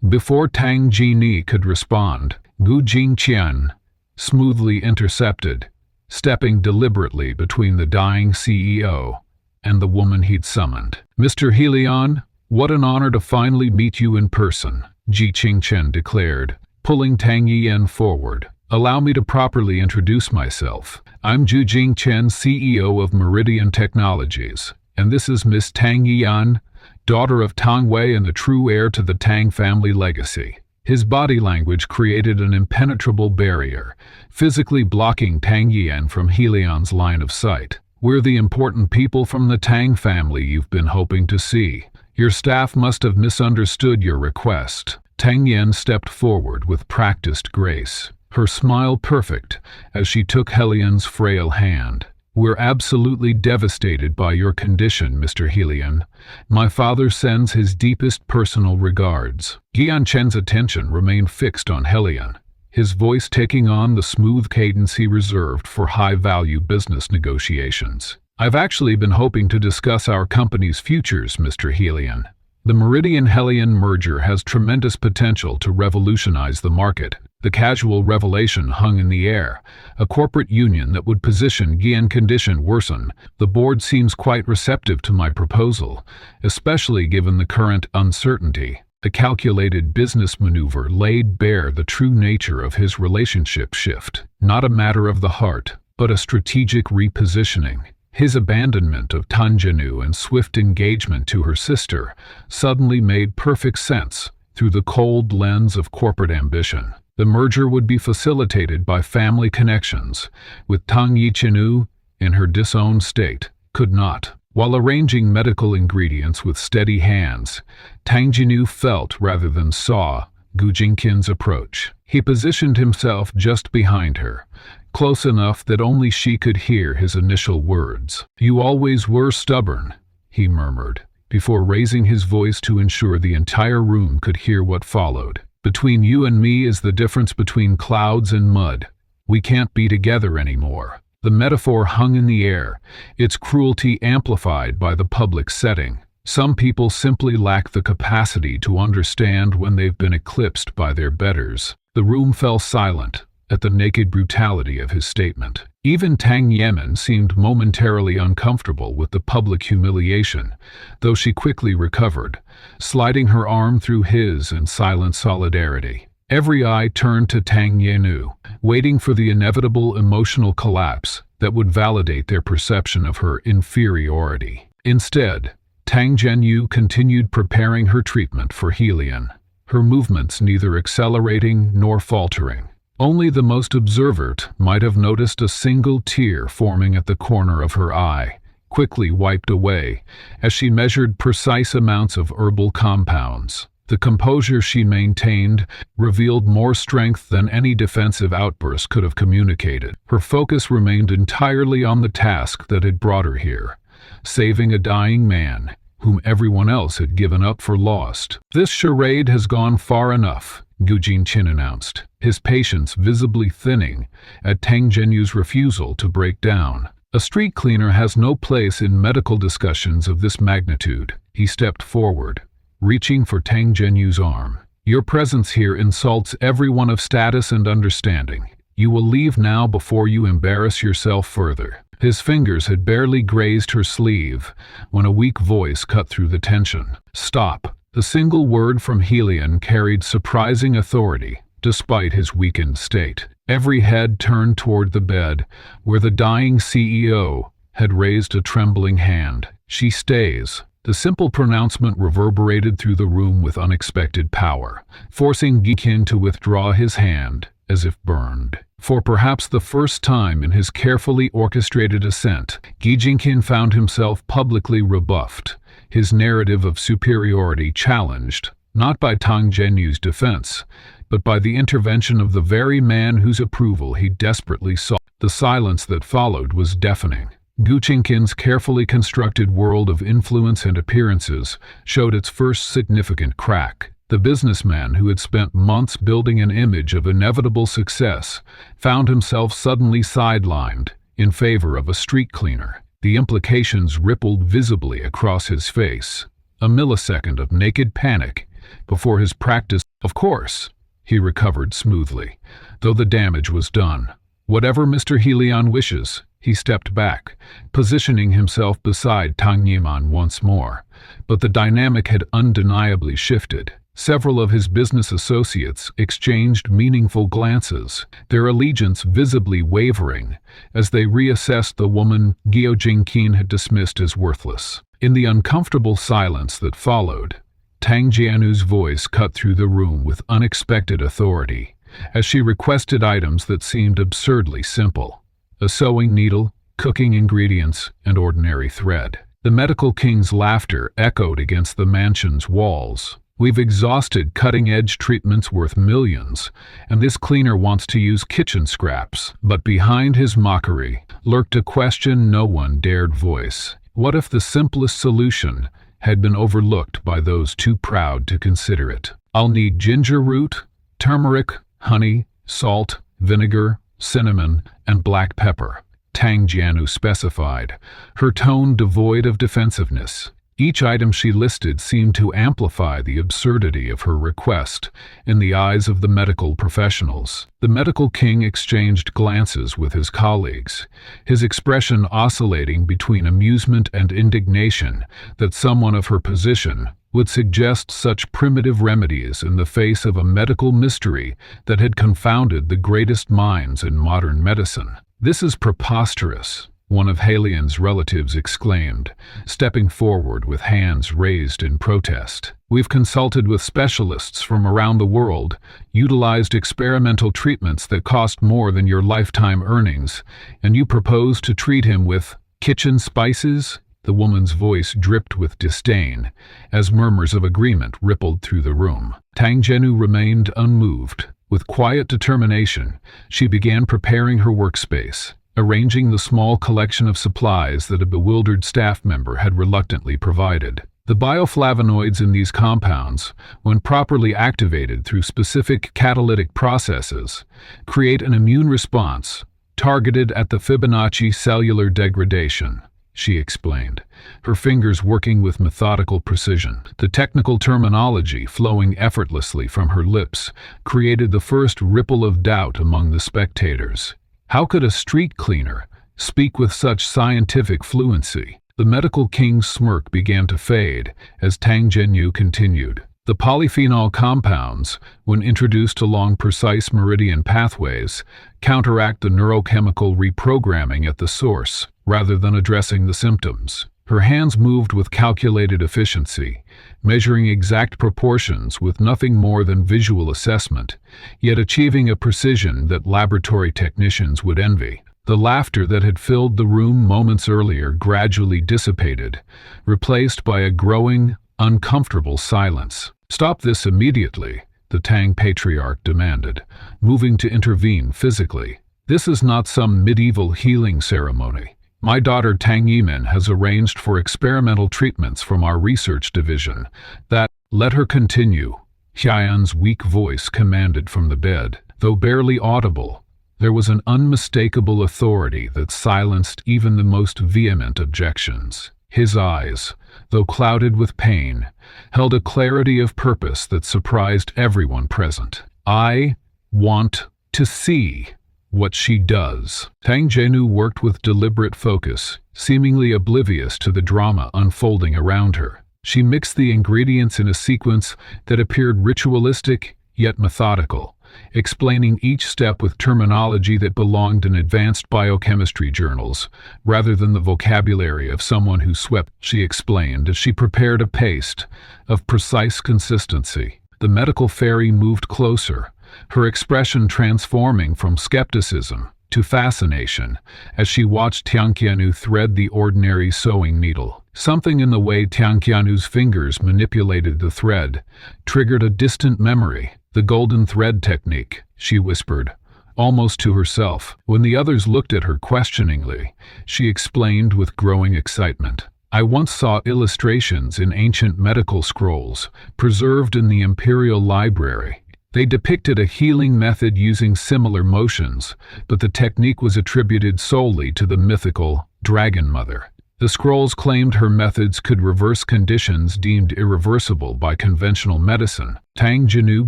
Before Tang Jinyi could respond, Gu Jingqian smoothly intercepted, stepping deliberately between the dying CEO and the woman he'd summoned. "Mr. Helion, what an honor to finally meet you in person," Ji Qingchen declared, pulling Tang Yiyan forward. "Allow me to properly introduce myself. I'm Zhu Jingchen, CEO of Meridian Technologies, and this is Miss Tang Yiyan, daughter of Tang Wei and the true heir to the Tang family legacy." His body language created an impenetrable barrier, physically blocking Tang Yiyan from Helion's line of sight. "We're the important people from the Tang family you've been hoping to see. Your staff must have misunderstood your request." Tang Yan stepped forward with practiced grace, her smile perfect as she took Helion's frail hand. "We're absolutely devastated by your condition, Mr. Helion. My father sends his deepest personal regards." Gian Chen's attention remained fixed on Helion, his voice taking on the smooth cadence he reserved for high-value business negotiations. "I've actually been hoping to discuss our company's futures, Mr. Helion. The Meridian-Helion merger has tremendous potential to revolutionize the market." The casual revelation hung in the air. A corporate union that would position Gian condition worsen. "The board seems quite receptive to my proposal, especially given the current uncertainty." The calculated business maneuver laid bare the true nature of his relationship shift. Not a matter of the heart, but a strategic repositioning. His abandonment of Tanjanu and swift engagement to her sister suddenly made perfect sense through the cold lens of corporate ambition. The merger would be facilitated by family connections, with Tang Yichinu, in her disowned state, could not. While arranging medical ingredients with steady hands, Tang Jinu felt rather than saw Gu Jingqin's approach. He positioned himself just behind her, close enough that only she could hear his initial words. "You always were stubborn," he murmured, before raising his voice to ensure the entire room could hear what followed. "Between you and me is the difference between clouds and mud. We can't be together anymore." The metaphor hung in the air, its cruelty amplified by the public setting. Some people simply lack the capacity to understand when they've been eclipsed by their betters. The room fell silent at the naked brutality of his statement. Even Tang Yemen seemed momentarily uncomfortable with the public humiliation, though she quickly recovered, sliding her arm through his in silent solidarity. Every eye turned to Tang Yenu, waiting for the inevitable emotional collapse that would validate their perception of her inferiority. Instead, Tang Zhenyu continued preparing her treatment for Helion, her movements neither accelerating nor faltering. Only the most observant might have noticed a single tear forming at the corner of her eye, quickly wiped away as she measured precise amounts of herbal compounds. The composure she maintained revealed more strength than any defensive outburst could have communicated. Her focus remained entirely on the task that had brought her here, saving a dying man whom everyone else had given up for lost. "This charade has gone far enough," Gu Jingqin announced, his patience visibly thinning at Tang Zhenyu's refusal to break down. "A street cleaner has no place in medical discussions of this magnitude." He stepped forward, reaching for Tang Zhenyu's arm. "Your presence here insults everyone of status and understanding. You will leave now before you embarrass yourself further." His fingers had barely grazed her sleeve when a weak voice cut through the tension. "Stop." The single word from Helion carried surprising authority, despite his weakened state. Every head turned toward the bed, where the dying CEO had raised a trembling hand. "She stays." The simple pronouncement reverberated through the room with unexpected power, forcing Gikin to withdraw his hand, as if burned. For perhaps the first time in his carefully orchestrated ascent, Gi Jingqin found himself publicly rebuffed, his narrative of superiority challenged, not by Tang Zhenyu's defense, but by the intervention of the very man whose approval he desperately sought. The silence that followed was deafening. Gu Jingqin's carefully constructed world of influence and appearances showed its first significant crack. The businessman who had spent months building an image of inevitable success found himself suddenly sidelined in favor of a street cleaner. The implications rippled visibly across his face. A millisecond of naked panic before his practice. "Of course," he recovered smoothly, though the damage was done. "Whatever Mr. Helion wishes." He stepped back, positioning himself beside Tang Yiman once more. But the dynamic had undeniably shifted. Several of his business associates exchanged meaningful glances, their allegiance visibly wavering as they reassessed the woman Guo Jingqin had dismissed as worthless. In the uncomfortable silence that followed, Tang Jianu's voice cut through the room with unexpected authority, as she requested items that seemed absurdly simple: a sewing needle, cooking ingredients, and ordinary thread. The medical king's laughter echoed against the mansion's walls, We've exhausted cutting-edge treatments worth millions, and this cleaner wants to use kitchen scraps." But behind his mockery lurked a question no one dared voice. What if the simplest solution had been overlooked by those too proud to consider it? "I'll need ginger root, turmeric, honey, salt, vinegar, cinnamon, and black pepper," Tang Jianu specified, her tone devoid of defensiveness. Each item she listed seemed to amplify the absurdity of her request in the eyes of the medical professionals. The medical king exchanged glances with his colleagues, his expression oscillating between amusement and indignation that someone of her position would suggest such primitive remedies in the face of a medical mystery that had confounded the greatest minds in modern medicine. "This is preposterous," one of Halian's relatives exclaimed, stepping forward with hands raised in protest. "We've consulted with specialists from around the world, utilized experimental treatments that cost more than your lifetime earnings, and you propose to treat him with kitchen spices?" The woman's voice dripped with disdain, as murmurs of agreement rippled through the room. Tang Jianu remained unmoved. With quiet determination, she began preparing her workspace, arranging the small collection of supplies that a bewildered staff member had reluctantly provided. The bioflavonoids in these compounds, when properly activated through specific catalytic processes, create an immune response targeted at the Fibonacci cellular degradation, she explained, her fingers working with methodical precision. The technical terminology flowing effortlessly from her lips created the first ripple of doubt among the spectators. How could a street cleaner speak with such scientific fluency? The medical king's smirk began to fade as Tang Jianu continued. The polyphenol compounds, when introduced along precise meridian pathways, counteract the neurochemical reprogramming at the source, rather than addressing the symptoms. Her hands moved with calculated efficiency, measuring exact proportions with nothing more than visual assessment, yet achieving a precision that laboratory technicians would envy. The laughter that had filled the room moments earlier gradually dissipated, replaced by a growing, uncomfortable silence. "Stop this immediately," the Tang patriarch demanded, moving to intervene physically. "This is not some medieval healing ceremony. My daughter Tang Yimin has arranged for experimental treatments from our research division that—" "Let her continue," Haiyan's weak voice commanded from the bed. Though barely audible, there was an unmistakable authority that silenced even the most vehement objections. His eyes, though clouded with pain, held a clarity of purpose that surprised everyone present. "I want to see what she does." Tang Jianu worked with deliberate focus, seemingly oblivious to the drama unfolding around her. She mixed the ingredients in a sequence that appeared ritualistic yet methodical, explaining each step with terminology that belonged in advanced biochemistry journals, rather than the vocabulary of someone who swept. She explained as she prepared a paste of precise consistency. The medical fairy moved closer, her expression transforming from skepticism to fascination as she watched Tang Jianu thread the ordinary sewing needle. Something in the way Tang Jianu's fingers manipulated the thread triggered a distant memory. "The golden thread technique," she whispered, almost to herself. When the others looked at her questioningly, she explained with growing excitement. "I once saw illustrations in ancient medical scrolls, preserved in the Imperial Library. They depicted a healing method using similar motions, but the technique was attributed solely to the mythical Dragon Mother. The scrolls claimed her methods could reverse conditions deemed irreversible by conventional medicine." Tang Jianu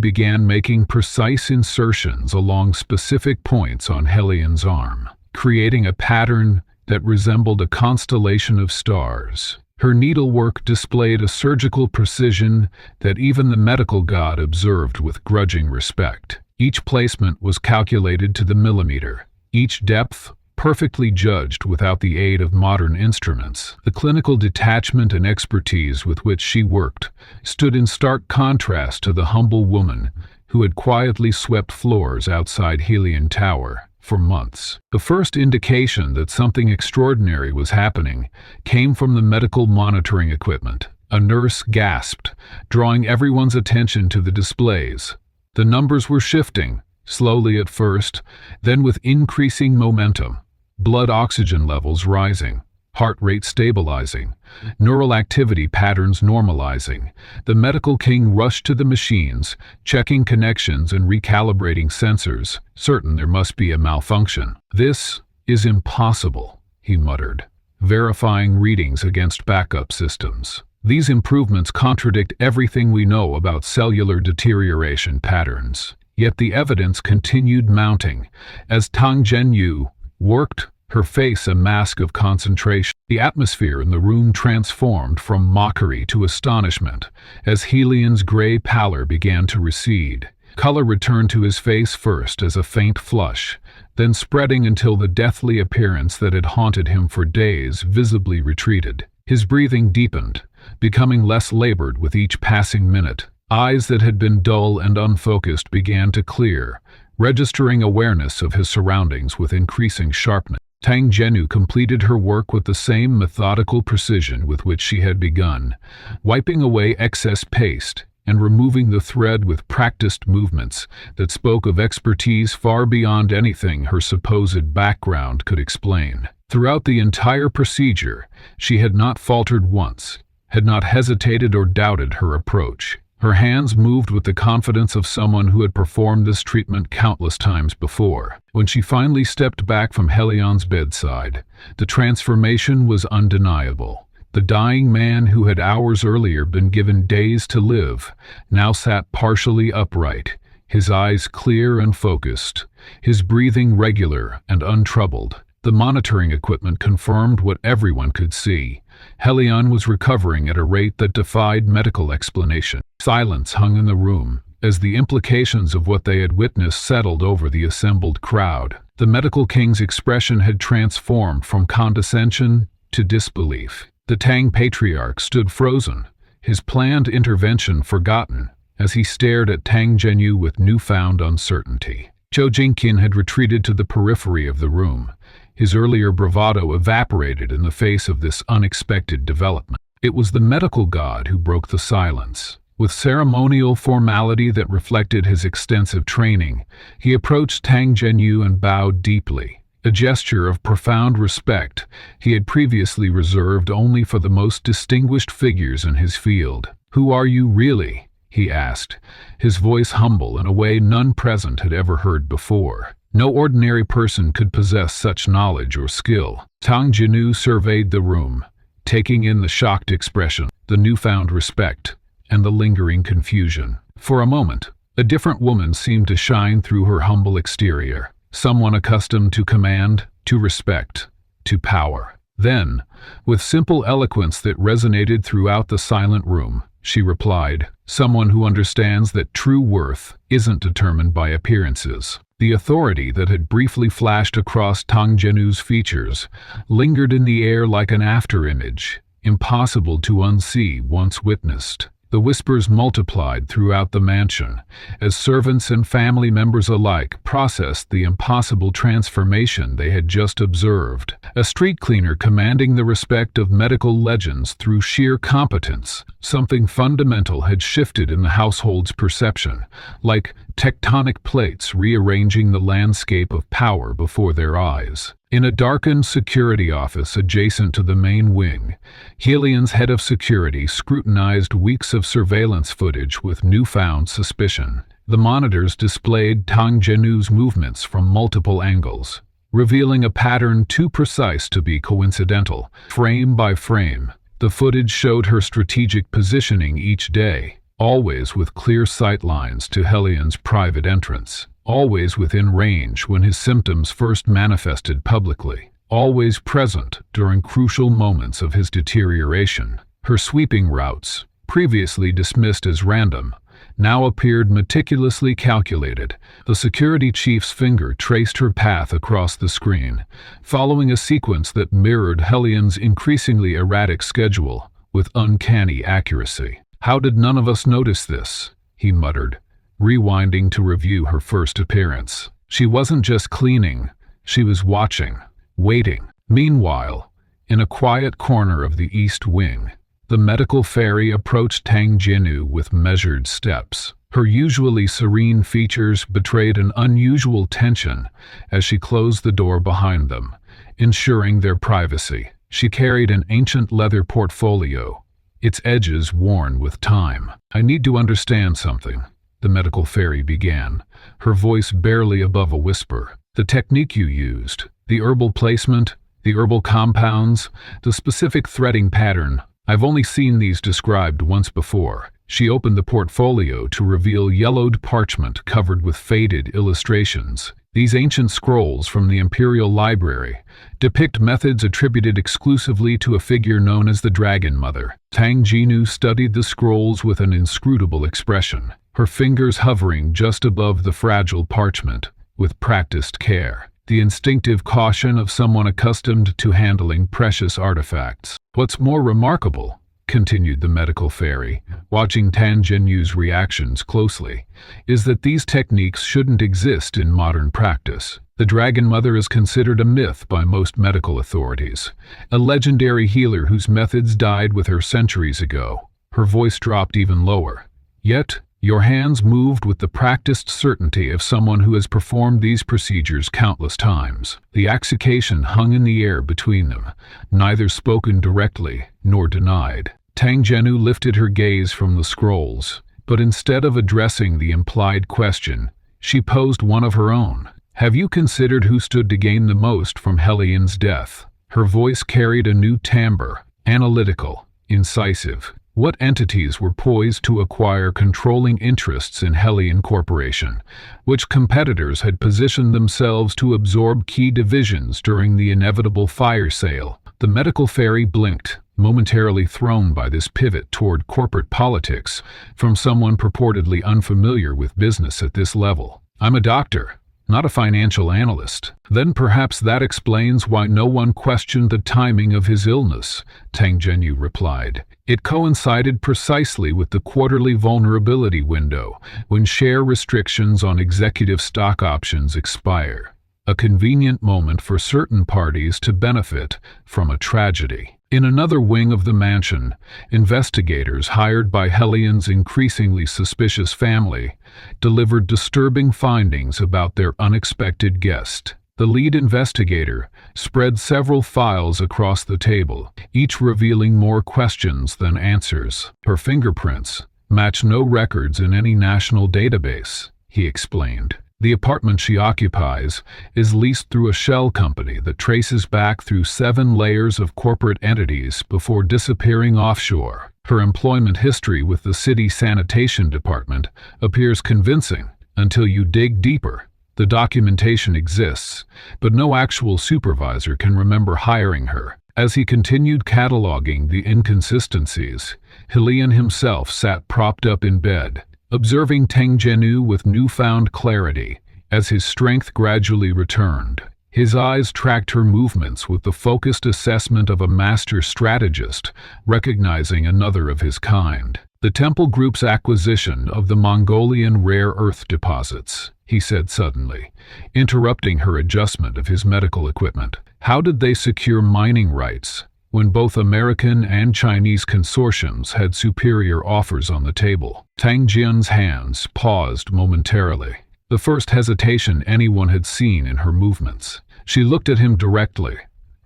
began making precise insertions along specific points on Helian's arm, creating a pattern that resembled a constellation of stars. Her needlework displayed a surgical precision that even the medical god observed with grudging respect. Each placement was calculated to the millimeter, each depth perfectly judged without the aid of modern instruments. The clinical detachment and expertise with which she worked stood in stark contrast to the humble woman who had quietly swept floors outside Helion Tower for months. The first indication that something extraordinary was happening came from the medical monitoring equipment, A nurse gasped, drawing everyone's attention to the displays. The numbers were shifting, slowly at first, then with increasing momentum. Blood oxygen levels rising, heart rate stabilizing, neural activity patterns normalizing. The medical king rushed to the machines, checking connections and recalibrating sensors, certain there must be a malfunction. "This is impossible," he muttered, verifying readings against backup systems. These improvements contradict everything we know about cellular deterioration patterns. Yet the evidence continued mounting. As Tang Zhenyu worked, her face a mask of concentration. The atmosphere in the room transformed from mockery to astonishment as Helian's gray pallor began to recede. Color returned to his face first as a faint flush, then spreading until the deathly appearance that had haunted him for days visibly retreated. His breathing deepened, becoming less labored with each passing minute. Eyes that had been dull and unfocused began to clear, registering awareness of his surroundings with increasing sharpness. Tang Zhenyu completed her work with the same methodical precision with which she had begun, wiping away excess paste and removing the thread with practiced movements that spoke of expertise far beyond anything her supposed background could explain. Throughout the entire procedure, she had not faltered once, had not hesitated or doubted her approach. Her hands moved with the confidence of someone who had performed this treatment countless times before. When she finally stepped back from Helian's bedside, the transformation was undeniable. The dying man who had hours earlier been given days to live now sat partially upright, his eyes clear and focused, his breathing regular and untroubled. The monitoring equipment confirmed what everyone could see. Helian was recovering at a rate that defied medical explanation. Silence hung in the room as the implications of what they had witnessed settled over the assembled crowd. The medical king's expression had transformed from condescension to disbelief. The Tang patriarch stood frozen, his planned intervention forgotten, as he stared at Tang Zhenyu with newfound uncertainty. Zhou Jingqian had retreated to the periphery of the room. His earlier bravado evaporated in the face of this unexpected development. It was the medical god who broke the silence. With ceremonial formality that reflected his extensive training, he approached Tang Zhenyu and bowed deeply, a gesture of profound respect he had previously reserved only for the most distinguished figures in his field. "Who are you really?" he asked, his voice humble in a way none present had ever heard before. No ordinary person could possess such knowledge or skill. Tang Zhenyu surveyed the room, taking in the shocked expression, the newfound respect, and the lingering confusion. For a moment, a different woman seemed to shine through her humble exterior, someone accustomed to command, to respect, to power. Then, with simple eloquence that resonated throughout the silent room, she replied, "Someone who understands that true worth isn't determined by appearances." The authority that had briefly flashed across Tang Zhenyu's features lingered in the air like an afterimage, impossible to unsee once witnessed. The whispers multiplied throughout the mansion as servants and family members alike processed the impossible transformation they had just observed. A street cleaner commanding the respect of medical legends through sheer competence. Something fundamental had shifted in the household's perception, like tectonic plates rearranging the landscape of power before their eyes. In a darkened security office adjacent to the main wing, Helian's head of security scrutinized weeks of surveillance footage with newfound suspicion. The monitors displayed Tang Zhenyu's movements from multiple angles, revealing a pattern too precise to be coincidental. Frame by frame, the footage showed her strategic positioning each day, always with clear sight lines to Helian's private entrance. Always within range when his symptoms first manifested publicly, always present during crucial moments of his deterioration. Her sweeping routes, previously dismissed as random, now appeared meticulously calculated. The security chief's finger traced her path across the screen, following a sequence that mirrored Helian's increasingly erratic schedule with uncanny accuracy. "How did none of us notice this?" he muttered, rewinding to review her first appearance. She wasn't just cleaning, she was watching, waiting. Meanwhile, in a quiet corner of the East Wing, The medical fairy approached Tang Jianu with measured steps. Her usually serene features betrayed an unusual tension as she closed the door behind them, ensuring their privacy. She carried an ancient leather portfolio, its edges worn with time. "I need to understand something," the medical fairy began, her voice barely above a whisper. "The technique you used, the herbal placement, the herbal compounds, the specific threading pattern, I've only seen these described once before." She opened the portfolio to reveal yellowed parchment covered with faded illustrations. These ancient scrolls from the Imperial Library depict methods attributed exclusively to a figure known as the Dragon Mother. Tang Jianu studied the scrolls with an inscrutable expression, her fingers hovering just above the fragile parchment with practiced care, the instinctive caution of someone accustomed to handling precious artifacts. "What's more remarkable," continued the medical fairy, watching Tang Jianu's reactions closely, "is that these techniques shouldn't exist in modern practice. The Dragon Mother is considered a myth by most medical authorities, a legendary healer whose methods died with her centuries ago." Her voice dropped even lower. "Yet, your hands moved with the practiced certainty of someone who has performed these procedures countless times." The accusation hung in the air between them, neither spoken directly nor denied. Tang Jianu lifted her gaze from the scrolls, but instead of addressing the implied question, she posed one of her own. "Have you considered who stood to gain the most from Helian's death?" Her voice carried a new timbre, analytical, incisive. What entities were poised to acquire controlling interests in Helian Corporation? Which competitors had positioned themselves to absorb key divisions during the inevitable fire sale? The medical fairy blinked, momentarily thrown by this pivot toward corporate politics from someone purportedly unfamiliar with business at this level. "I'm a doctor, not a financial analyst." "Then perhaps that explains why no one questioned the timing of his illness," Tang Jianu replied. "It coincided precisely with the quarterly vulnerability window, when share restrictions on executive stock options expire. A convenient moment for certain parties to benefit from a tragedy." In another wing of the mansion, investigators hired by Helian's increasingly suspicious family delivered disturbing findings about their unexpected guest. The lead investigator spread several files across the table, each revealing more questions than answers. "Her fingerprints match no records in any national database," he explained. "The apartment she occupies is leased through a shell company that traces back through 7 layers of corporate entities before disappearing offshore. Her employment history with the city sanitation department appears convincing until you dig deeper. The documentation exists, but no actual supervisor can remember hiring her." As he continued cataloging the inconsistencies, Helian himself sat propped up in bed, observing Tang Jianu with newfound clarity. As his strength gradually returned, his eyes tracked her movements with the focused assessment of a master strategist, recognizing another of his kind. "The Temple Group's acquisition of the Mongolian rare earth deposits," he said suddenly, interrupting her adjustment of his medical equipment. "How did they secure mining rights when both American and Chinese consortiums had superior offers on the table?" Tang Jian's hands paused momentarily, the first hesitation anyone had seen in her movements. She looked at him directly,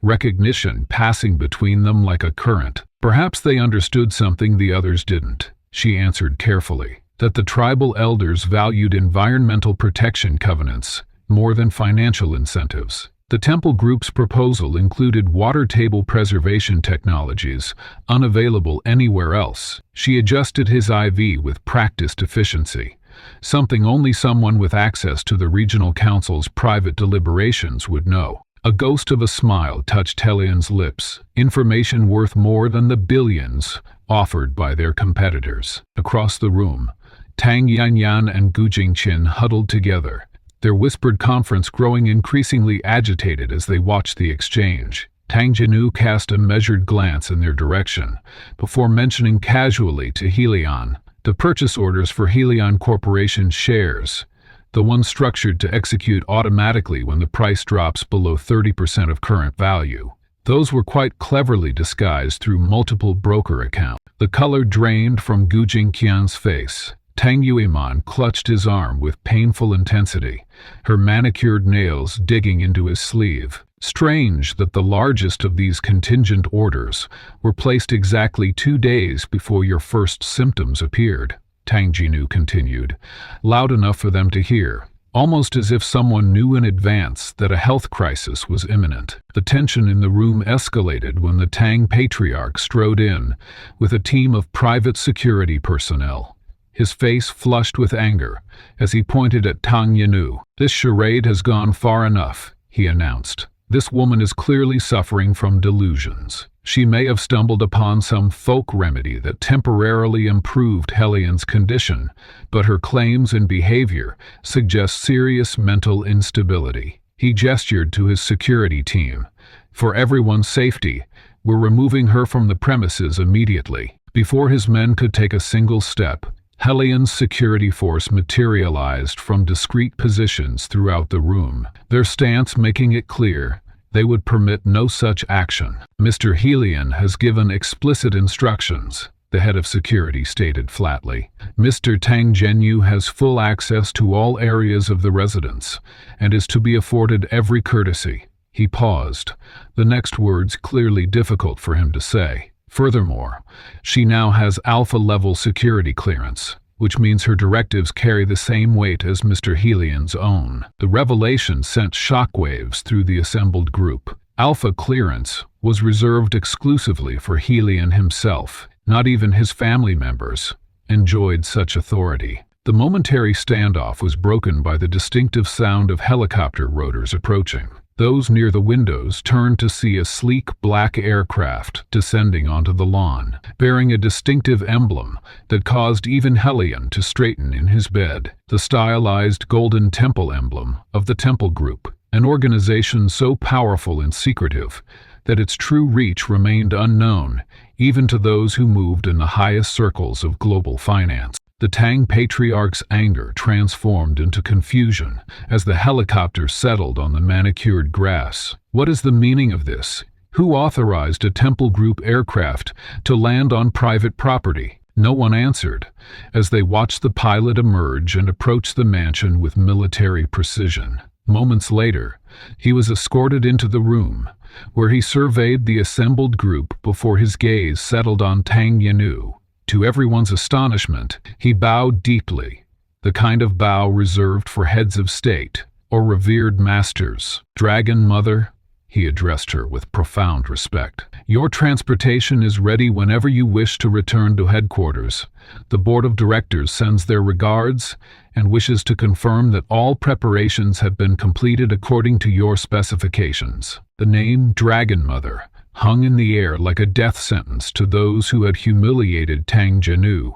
recognition passing between them like a current. "Perhaps they understood something the others didn't," she answered carefully, "that the tribal elders valued environmental protection covenants more than financial incentives. The Temple Group's proposal included water table preservation technologies unavailable anywhere else." She adjusted his IV with practiced efficiency, something only someone with access to the regional council's private deliberations would know. A ghost of a smile touched Helian's lips, information worth more than the billions offered by their competitors. Across the room, Tang Yanyan and Gu Jingqin huddled together, their whispered conference growing increasingly agitated as they watched the exchange. Tang Jianu cast a measured glance in their direction, before mentioning casually to Helian, "The purchase orders for Helion Corporation shares, the ones structured to execute automatically when the price drops below 30% of current value. Those were quite cleverly disguised through multiple broker accounts. The color drained from Gu Jingqian's face. Tang Yuiman clutched his arm with painful intensity, her manicured nails digging into his sleeve. Strange that the largest of these contingent orders were placed exactly 2 days before your first symptoms appeared, Tang Jinu continued, loud enough for them to hear, almost as if someone knew in advance that a health crisis was imminent. The tension in the room escalated when the Tang patriarch strode in with a team of private security personnel. His face flushed with anger as he pointed at Tang Yanu. "This charade has gone far enough," he announced. "This woman is clearly suffering from delusions. She may have stumbled upon some folk remedy that temporarily improved Helian's condition, but her claims and behavior suggest serious mental instability." He gestured to his security team. "For everyone's safety, we're removing her from the premises immediately." Before his men could take a single step, Helian's security force materialized from discreet positions throughout the room, their stance making it clear they would permit no such action. "Mr. Helian has given explicit instructions," the head of security stated flatly. "Mr. Tang Zhenyu has full access to all areas of the residence and is to be afforded every courtesy." He paused, the next words clearly difficult for him to say. Furthermore, she now has alpha-level security clearance, which means her directives carry the same weight as Mr. Helian's own. The revelation sent shockwaves through the assembled group. Alpha clearance was reserved exclusively for Helian himself. Not even his family members enjoyed such authority. The momentary standoff was broken by the distinctive sound of helicopter rotors approaching. Those near the windows turned to see a sleek black aircraft descending onto the lawn, bearing a distinctive emblem that caused even Helian to straighten in his bed. The stylized golden temple emblem of the Temple Group, an organization so powerful and secretive that its true reach remained unknown even to those who moved in the highest circles of global finance. The Tang patriarch's anger transformed into confusion as the helicopter settled on the manicured grass. "What is the meaning of this? Who authorized a Temple Group aircraft to land on private property?" No one answered as they watched the pilot emerge and approach the mansion with military precision. Moments later, he was escorted into the room, where he surveyed the assembled group before his gaze settled on Tang Yanu. To everyone's astonishment, he bowed deeply, the kind of bow reserved for heads of state or revered masters. "Dragon Mother," he addressed her with profound respect, "your transportation is ready whenever you wish to return to headquarters. The board of directors sends their regards and wishes to confirm that all preparations have been completed according to your specifications." The name Dragon Mother hung in the air like a death sentence to those who had humiliated Tang Zhenyu,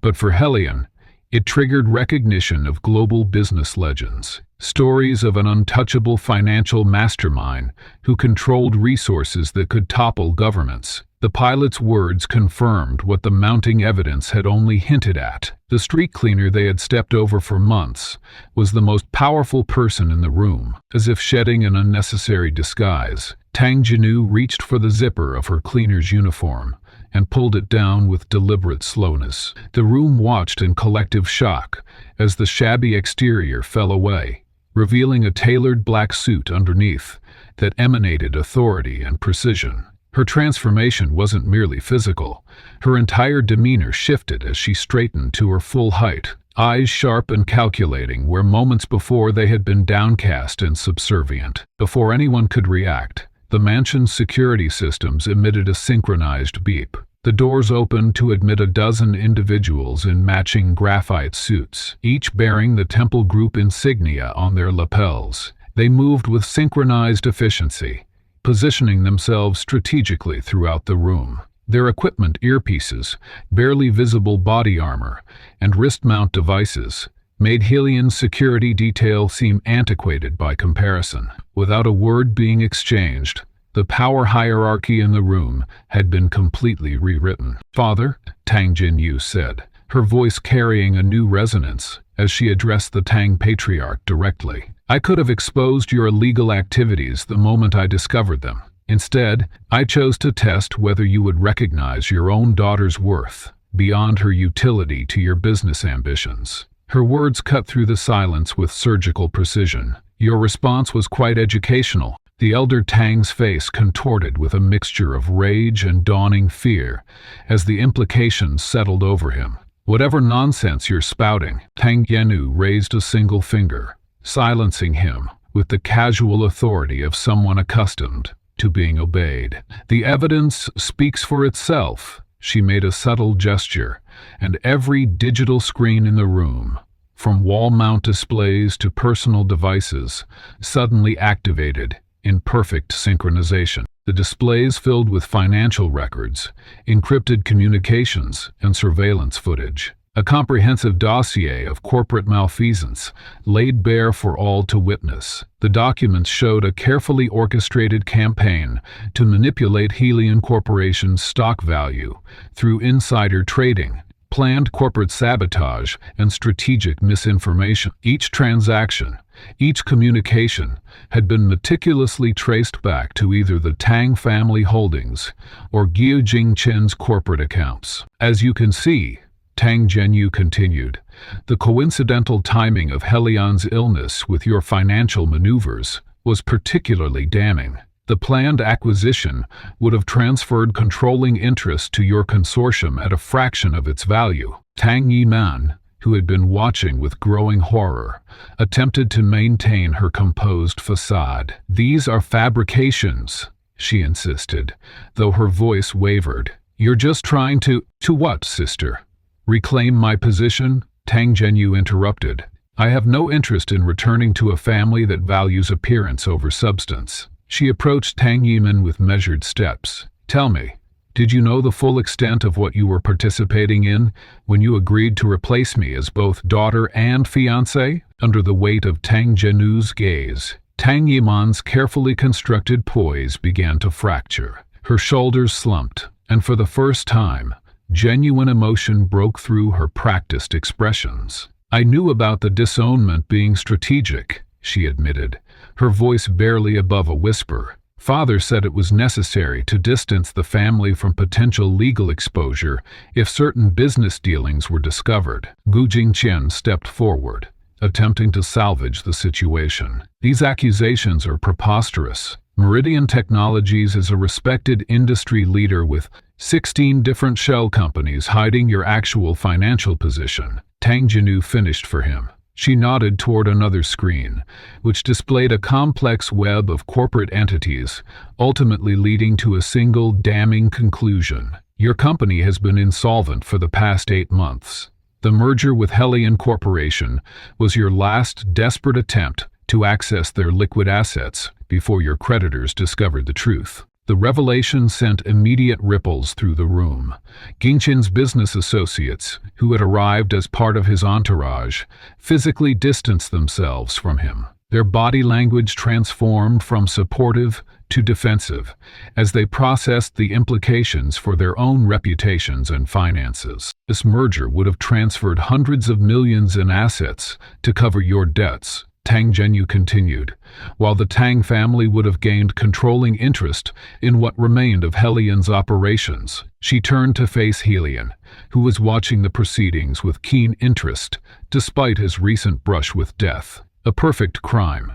but for Helian, it triggered recognition of global business legends, stories of an untouchable financial mastermind who controlled resources that could topple governments. The pilot's words confirmed what the mounting evidence had only hinted at. The street cleaner they had stepped over for months was the most powerful person in the room. As if shedding an unnecessary disguise, Tang Zhenyu reached for the zipper of her cleaner's uniform and pulled it down with deliberate slowness. The room watched in collective shock as the shabby exterior fell away, revealing a tailored black suit underneath that emanated authority and precision. Her transformation wasn't merely physical. Her entire demeanor shifted as she straightened to her full height, eyes sharp and calculating where moments before they had been downcast and subservient. Before anyone could react, the mansion's security systems emitted a synchronized beep. The doors opened to admit a dozen individuals in matching graphite suits, each bearing the Temple Group insignia on their lapels. They moved with synchronized efficiency, positioning themselves strategically throughout the room. Their equipment, earpieces, barely visible body armor, and wrist-mount devices made Helian's security detail seem antiquated by comparison. Without a word being exchanged, the power hierarchy in the room had been completely rewritten. "Father," Tang Zhenyu said, her voice carrying a new resonance as she addressed the Tang patriarch directly. "I could have exposed your illegal activities the moment I discovered them. Instead, I chose to test whether you would recognize your own daughter's worth beyond her utility to your business ambitions." Her words cut through the silence with surgical precision. "Your response was quite educational." The elder Tang's face contorted with a mixture of rage and dawning fear as the implications settled over him. "Whatever nonsense you're spouting," Tang Yenu raised a single finger, silencing him with the casual authority of someone accustomed to being obeyed. "The evidence speaks for itself." She made a subtle gesture, and every digital screen in the room, from wall-mount displays to personal devices, suddenly activated in perfect synchronization. The displays filled with financial records, encrypted communications, and surveillance footage. A comprehensive dossier of corporate malfeasance laid bare for all to witness. The documents showed a carefully orchestrated campaign to manipulate Helion Corporation's stock value through insider trading, planned corporate sabotage, and strategic misinformation. Each transaction, each communication, had been meticulously traced back to either the Tang family holdings or Guo Jingchen's corporate accounts. "As you can see," Tang Zhenyu continued, "the coincidental timing of Helion's illness with your financial maneuvers was particularly damning. The planned acquisition would have transferred controlling interest to your consortium at a fraction of its value." Tang Yiman, who had been watching with growing horror, attempted to maintain her composed facade. "These are fabrications," she insisted, though her voice wavered. "You're just trying to what, sister? Reclaim my position?" Tang Zhenyu interrupted. "I have no interest in returning to a family that values appearance over substance." She approached Tang Yiman with measured steps. "Tell me, did you know the full extent of what you were participating in when you agreed to replace me as both daughter and fiancé?" Under the weight of Tang Zhenyu's gaze, Tang Yiman's carefully constructed poise began to fracture. Her shoulders slumped, and for the first time, genuine emotion broke through her practiced expressions. "I knew about the disownment being strategic," she admitted, her voice barely above a whisper. "Father said it was necessary to distance the family from potential legal exposure if certain business dealings were discovered." Gu Jingqian stepped forward, attempting to salvage the situation. "These accusations are preposterous. Meridian Technologies is a respected industry leader with 16 different shell companies hiding your actual financial position." Tang Zhenyu finished for him. She nodded toward another screen, which displayed a complex web of corporate entities, ultimately leading to a single damning conclusion. "Your company has been insolvent for the past 8 months. The merger with Helion Corporation was your last desperate attempt to access their liquid assets before your creditors discovered the truth." The revelation sent immediate ripples through the room. Ginqin's business associates, who had arrived as part of his entourage, physically distanced themselves from him. Their body language transformed from supportive to defensive as they processed the implications for their own reputations and finances. "This merger would have transferred hundreds of millions in assets to cover your debts," Tang Zhenyu continued, "while the Tang family would have gained controlling interest in what remained of Helion's operations." She turned to face Helion, who was watching the proceedings with keen interest despite his recent brush with death. "A perfect crime,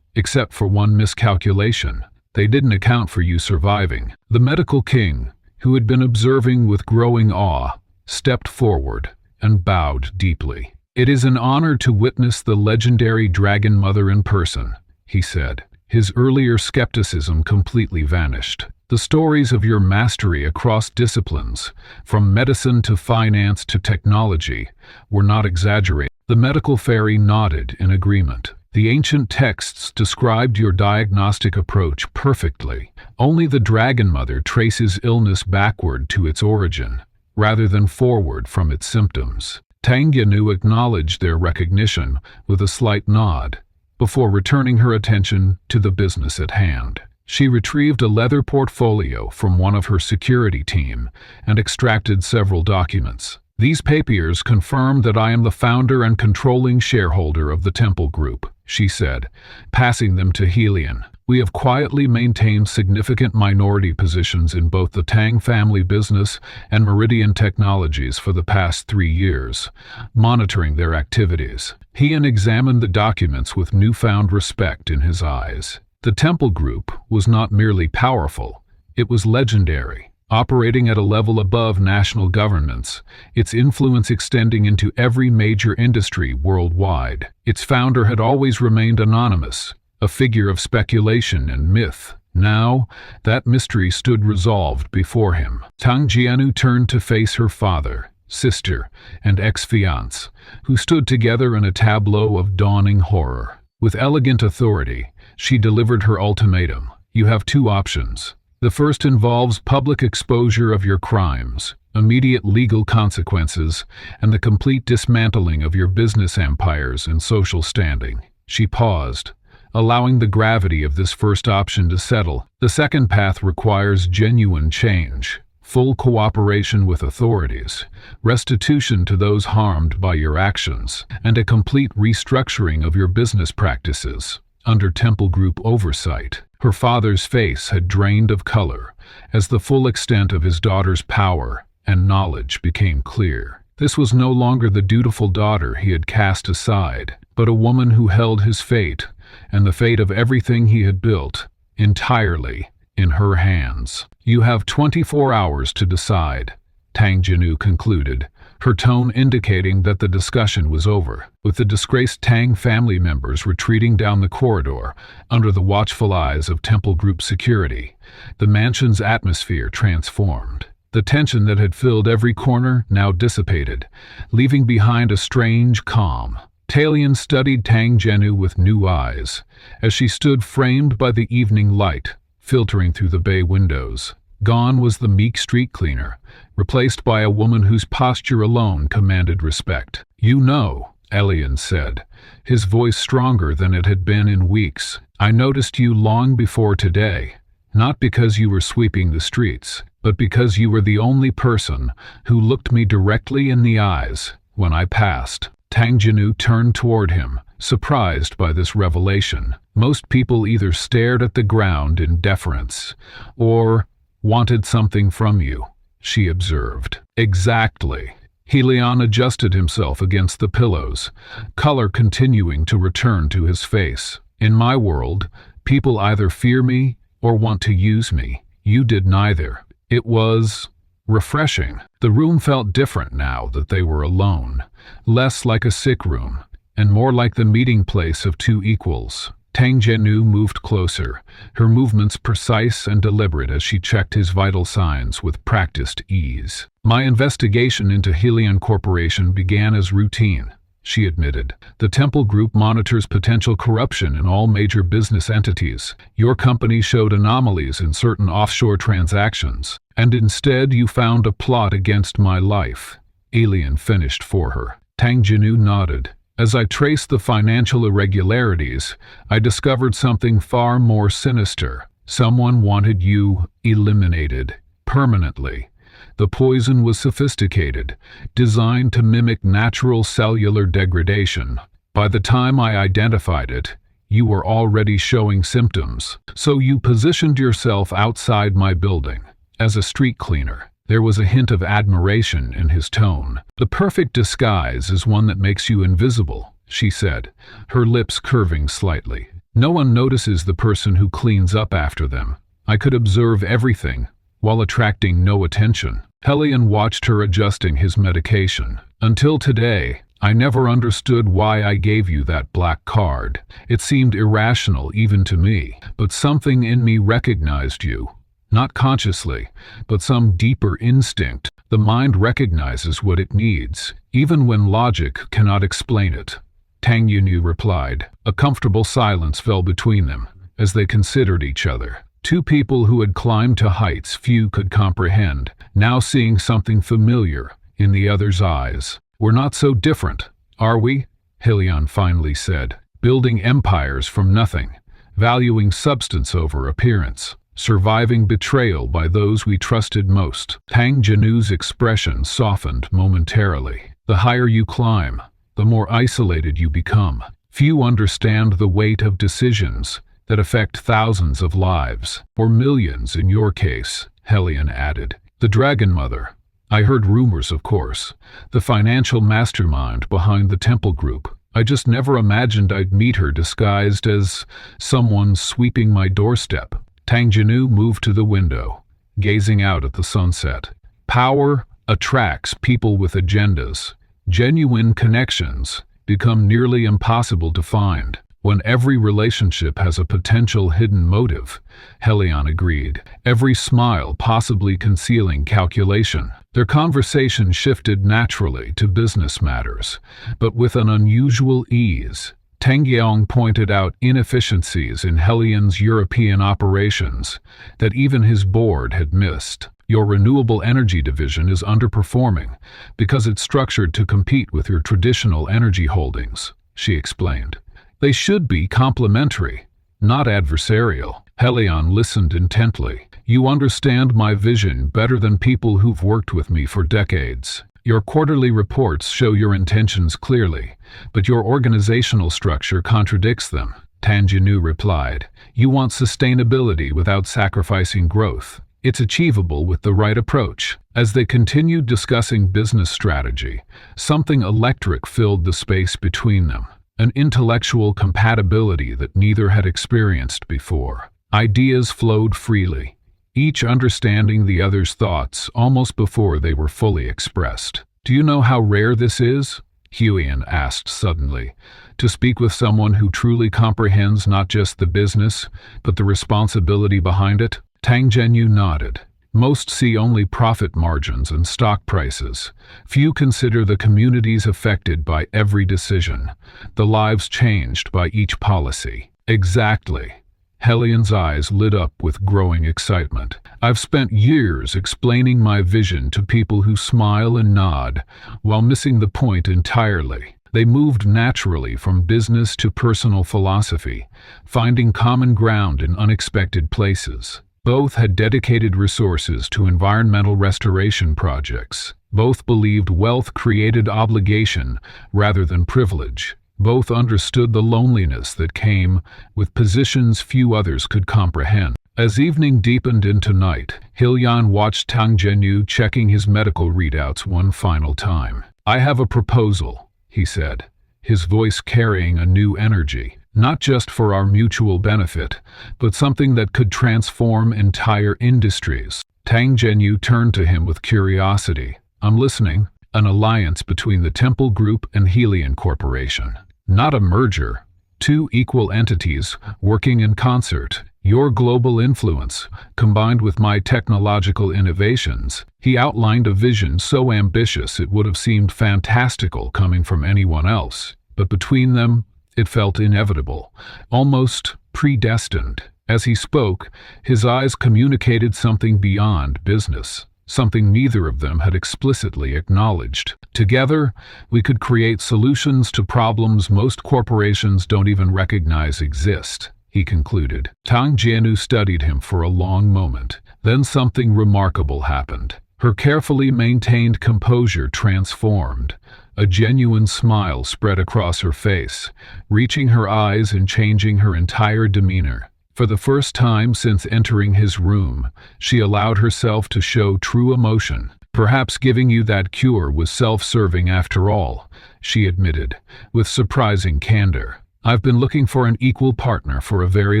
except for one miscalculation. They didn't account for you surviving." The medical king, who had been observing with growing awe, stepped forward and bowed deeply. "It is an honor to witness the legendary Dragon Mother in person," he said. His earlier skepticism completely vanished. "The stories of your mastery across disciplines, from medicine to finance to technology, were not exaggerated." The medical fairy nodded in agreement. "The ancient texts described your diagnostic approach perfectly. Only the Dragon Mother traces illness backward to its origin, rather than forward from its symptoms." Tang Yanu acknowledged their recognition with a slight nod, before returning her attention to the business at hand. She retrieved a leather portfolio from one of her security team and extracted several documents. "These papiers confirm that I am the founder and controlling shareholder of the Temple Group," she said, passing them to Helion. We have quietly maintained significant minority positions in both the Tang family business and Meridian Technologies for the past 3 years, monitoring their activities. He examined the documents with newfound respect in his eyes. The Temple Group was not merely powerful, it was legendary. Operating at a level above national governments, its influence extending into every major industry worldwide. Its founder had always remained anonymous, a figure of speculation and myth. Now, that mystery stood resolved before him. Tang Jianu turned to face her father, sister, and ex-fiancé, who stood together in a tableau of dawning horror. With elegant authority, she delivered her ultimatum. You have two options. The first involves public exposure of your crimes, immediate legal consequences, and the complete dismantling of your business empires and social standing. She paused, allowing the gravity of this first option to settle. The second path requires genuine change, full cooperation with authorities, restitution to those harmed by your actions, and a complete restructuring of your business practices. Under Temple Group oversight, her father's face had drained of color as the full extent of his daughter's power and knowledge became clear. This was no longer the dutiful daughter he had cast aside, but a woman who held his fate, and the fate of everything he had built, entirely in her hands. You have 24 hours to decide, Tang Jianu concluded, her tone indicating that the discussion was over. With the disgraced Tang family members retreating down the corridor under the watchful eyes of Temple Group security, the mansion's atmosphere transformed. The tension that had filled every corner now dissipated, leaving behind a strange calm. Talion studied Tang Jianu with new eyes, as she stood framed by the evening light, filtering through the bay windows. Gone was the meek street cleaner, replaced by a woman whose posture alone commanded respect. You know, Elian said, his voice stronger than it had been in weeks. I noticed you long before today, not because you were sweeping the streets, but because you were the only person who looked me directly in the eyes when I passed. Tang Jianu turned toward him, surprised by this revelation. Most people either stared at the ground in deference or wanted something from you, she observed. Exactly. Helion adjusted himself against the pillows, color continuing to return to his face. In my world, people either fear me or want to use me. You did neither. It was refreshing. The room felt different now that they were alone, less like a sick room, and more like the meeting place of two equals. Tang Jianu moved closer, her movements precise and deliberate as she checked his vital signs with practiced ease. My investigation into Helion Corporation began as routine, she admitted. The Temple Group monitors potential corruption in all major business entities. Your company showed anomalies in certain offshore transactions, and instead you found a plot against my life. Alien finished for her. Tang Jianu nodded. As I traced the financial irregularities, I discovered something far more sinister. Someone wanted you eliminated, permanently. The poison was sophisticated, designed to mimic natural cellular degradation. By the time I identified it, you were already showing symptoms. So you positioned yourself outside my building, as a street cleaner. There was a hint of admiration in his tone. The perfect disguise is one that makes you invisible, she said, her lips curving slightly. No one notices the person who cleans up after them. I could observe everything, while attracting no attention. Helion watched her adjusting his medication. Until today, I never understood why I gave you that black card. It seemed irrational even to me, but something in me recognized you. Not consciously, but some deeper instinct. The mind recognizes what it needs, even when logic cannot explain it. Tang Jianu replied. A comfortable silence fell between them, as they considered each other. Two people who had climbed to heights few could comprehend, now seeing something familiar in the other's eyes. We're not so different, are we? Helion finally said. Building empires from nothing, valuing substance over appearance. Surviving betrayal by those we trusted most. Tang Jianu's expression softened momentarily. The higher you climb, the more isolated you become. Few understand the weight of decisions that affect thousands of lives, or millions in your case, Helion added. The Dragon Mother. I heard rumors, of course. The financial mastermind behind the Temple Group. I just never imagined I'd meet her disguised as someone sweeping my doorstep. Tang Jinnu moved to the window, gazing out at the sunset. Power attracts people with agendas. Genuine connections become nearly impossible to find when every relationship has a potential hidden motive, Helion agreed. Every smile possibly concealing calculation. Their conversation shifted naturally to business matters, but with an unusual ease. Tang Yong pointed out inefficiencies in Helion's European operations that even his board had missed. Your renewable energy division is underperforming because it's structured to compete with your traditional energy holdings, she explained. They should be complementary, not adversarial. Helion listened intently. You understand my vision better than people who've worked with me for decades. Your quarterly reports show your intentions clearly, but your organizational structure contradicts them, Tang Jinnu replied. You want sustainability without sacrificing growth. It's achievable with the right approach. As they continued discussing business strategy, something electric filled the space between them. An intellectual compatibility that neither had experienced before. Ideas flowed freely, each understanding the other's thoughts almost before they were fully expressed. Do you know how rare this is? Helion asked suddenly. To speak with someone who truly comprehends not just the business, but the responsibility behind it? Tang Jinnu nodded. Most see only profit margins and stock prices. Few consider the communities affected by every decision, the lives changed by each policy. Exactly. Helion's eyes lit up with growing excitement. I've spent years explaining my vision to people who smile and nod, while missing the point entirely. They moved naturally from business to personal philosophy, finding common ground in unexpected places. Both had dedicated resources to environmental restoration projects. Both believed wealth created obligation rather than privilege. Both understood the loneliness that came with positions few others could comprehend. As evening deepened into night, Helion watched Tang Jinnu checking his medical readouts one final time. I have a proposal, he said, his voice carrying a new energy. Not just for our mutual benefit, but something that could transform entire industries. Tang Jinnu turned to him with curiosity. I'm listening. An alliance between the Temple Group and Helion Corporation. Not a merger. Two equal entities working in concert. Your global influence, combined with my technological innovations. He outlined a vision so ambitious it would have seemed fantastical coming from anyone else. But between them, it felt inevitable, almost predestined. As he spoke, his eyes communicated something beyond business, something neither of them had explicitly acknowledged. Together, we could create solutions to problems most corporations don't even recognize exist, he concluded. Tang Jinnu studied him for a long moment. Then something remarkable happened. Her carefully maintained composure transformed. A genuine smile spread across her face, reaching her eyes and changing her entire demeanor. For the first time since entering his room, she allowed herself to show true emotion. Perhaps giving you that cure was self-serving after all, she admitted, with surprising candor. I've been looking for an equal partner for a very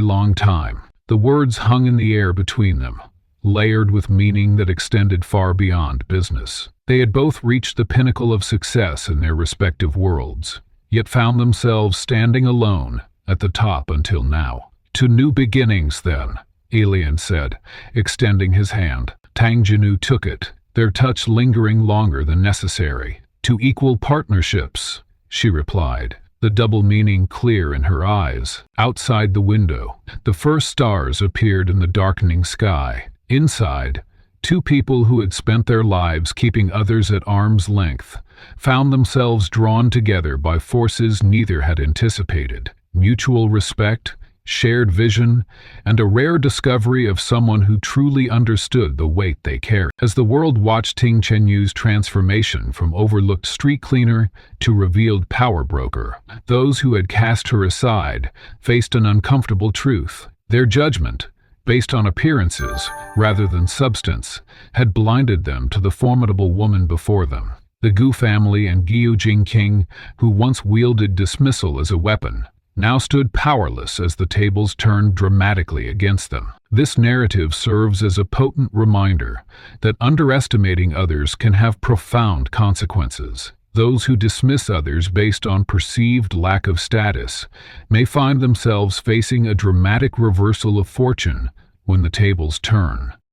long time. The words hung in the air between them, layered with meaning that extended far beyond business. They had both reached the pinnacle of success in their respective worlds, yet found themselves standing alone at the top until now. To new beginnings, then, Helion said, extending his hand. Tang Jinnu took it, their touch lingering longer than necessary. To equal partnerships, she replied, the double meaning clear in her eyes. Outside the window, the first stars appeared in the darkening sky. Inside, two people who had spent their lives keeping others at arm's length found themselves drawn together by forces neither had anticipated. Mutual respect, shared vision, and a rare discovery of someone who truly understood the weight they carried. As the world watched Ting Chenyu's transformation from overlooked street cleaner to revealed power broker, those who had cast her aside faced an uncomfortable truth. Their judgment, based on appearances rather than substance, had blinded them to the formidable woman before them. The Gu family and Guo Jingqing, who once wielded dismissal as a weapon, now stood powerless as the tables turned dramatically against them. This narrative serves as a potent reminder that underestimating others can have profound consequences. Those who dismiss others based on perceived lack of status may find themselves facing a dramatic reversal of fortune when the tables turn.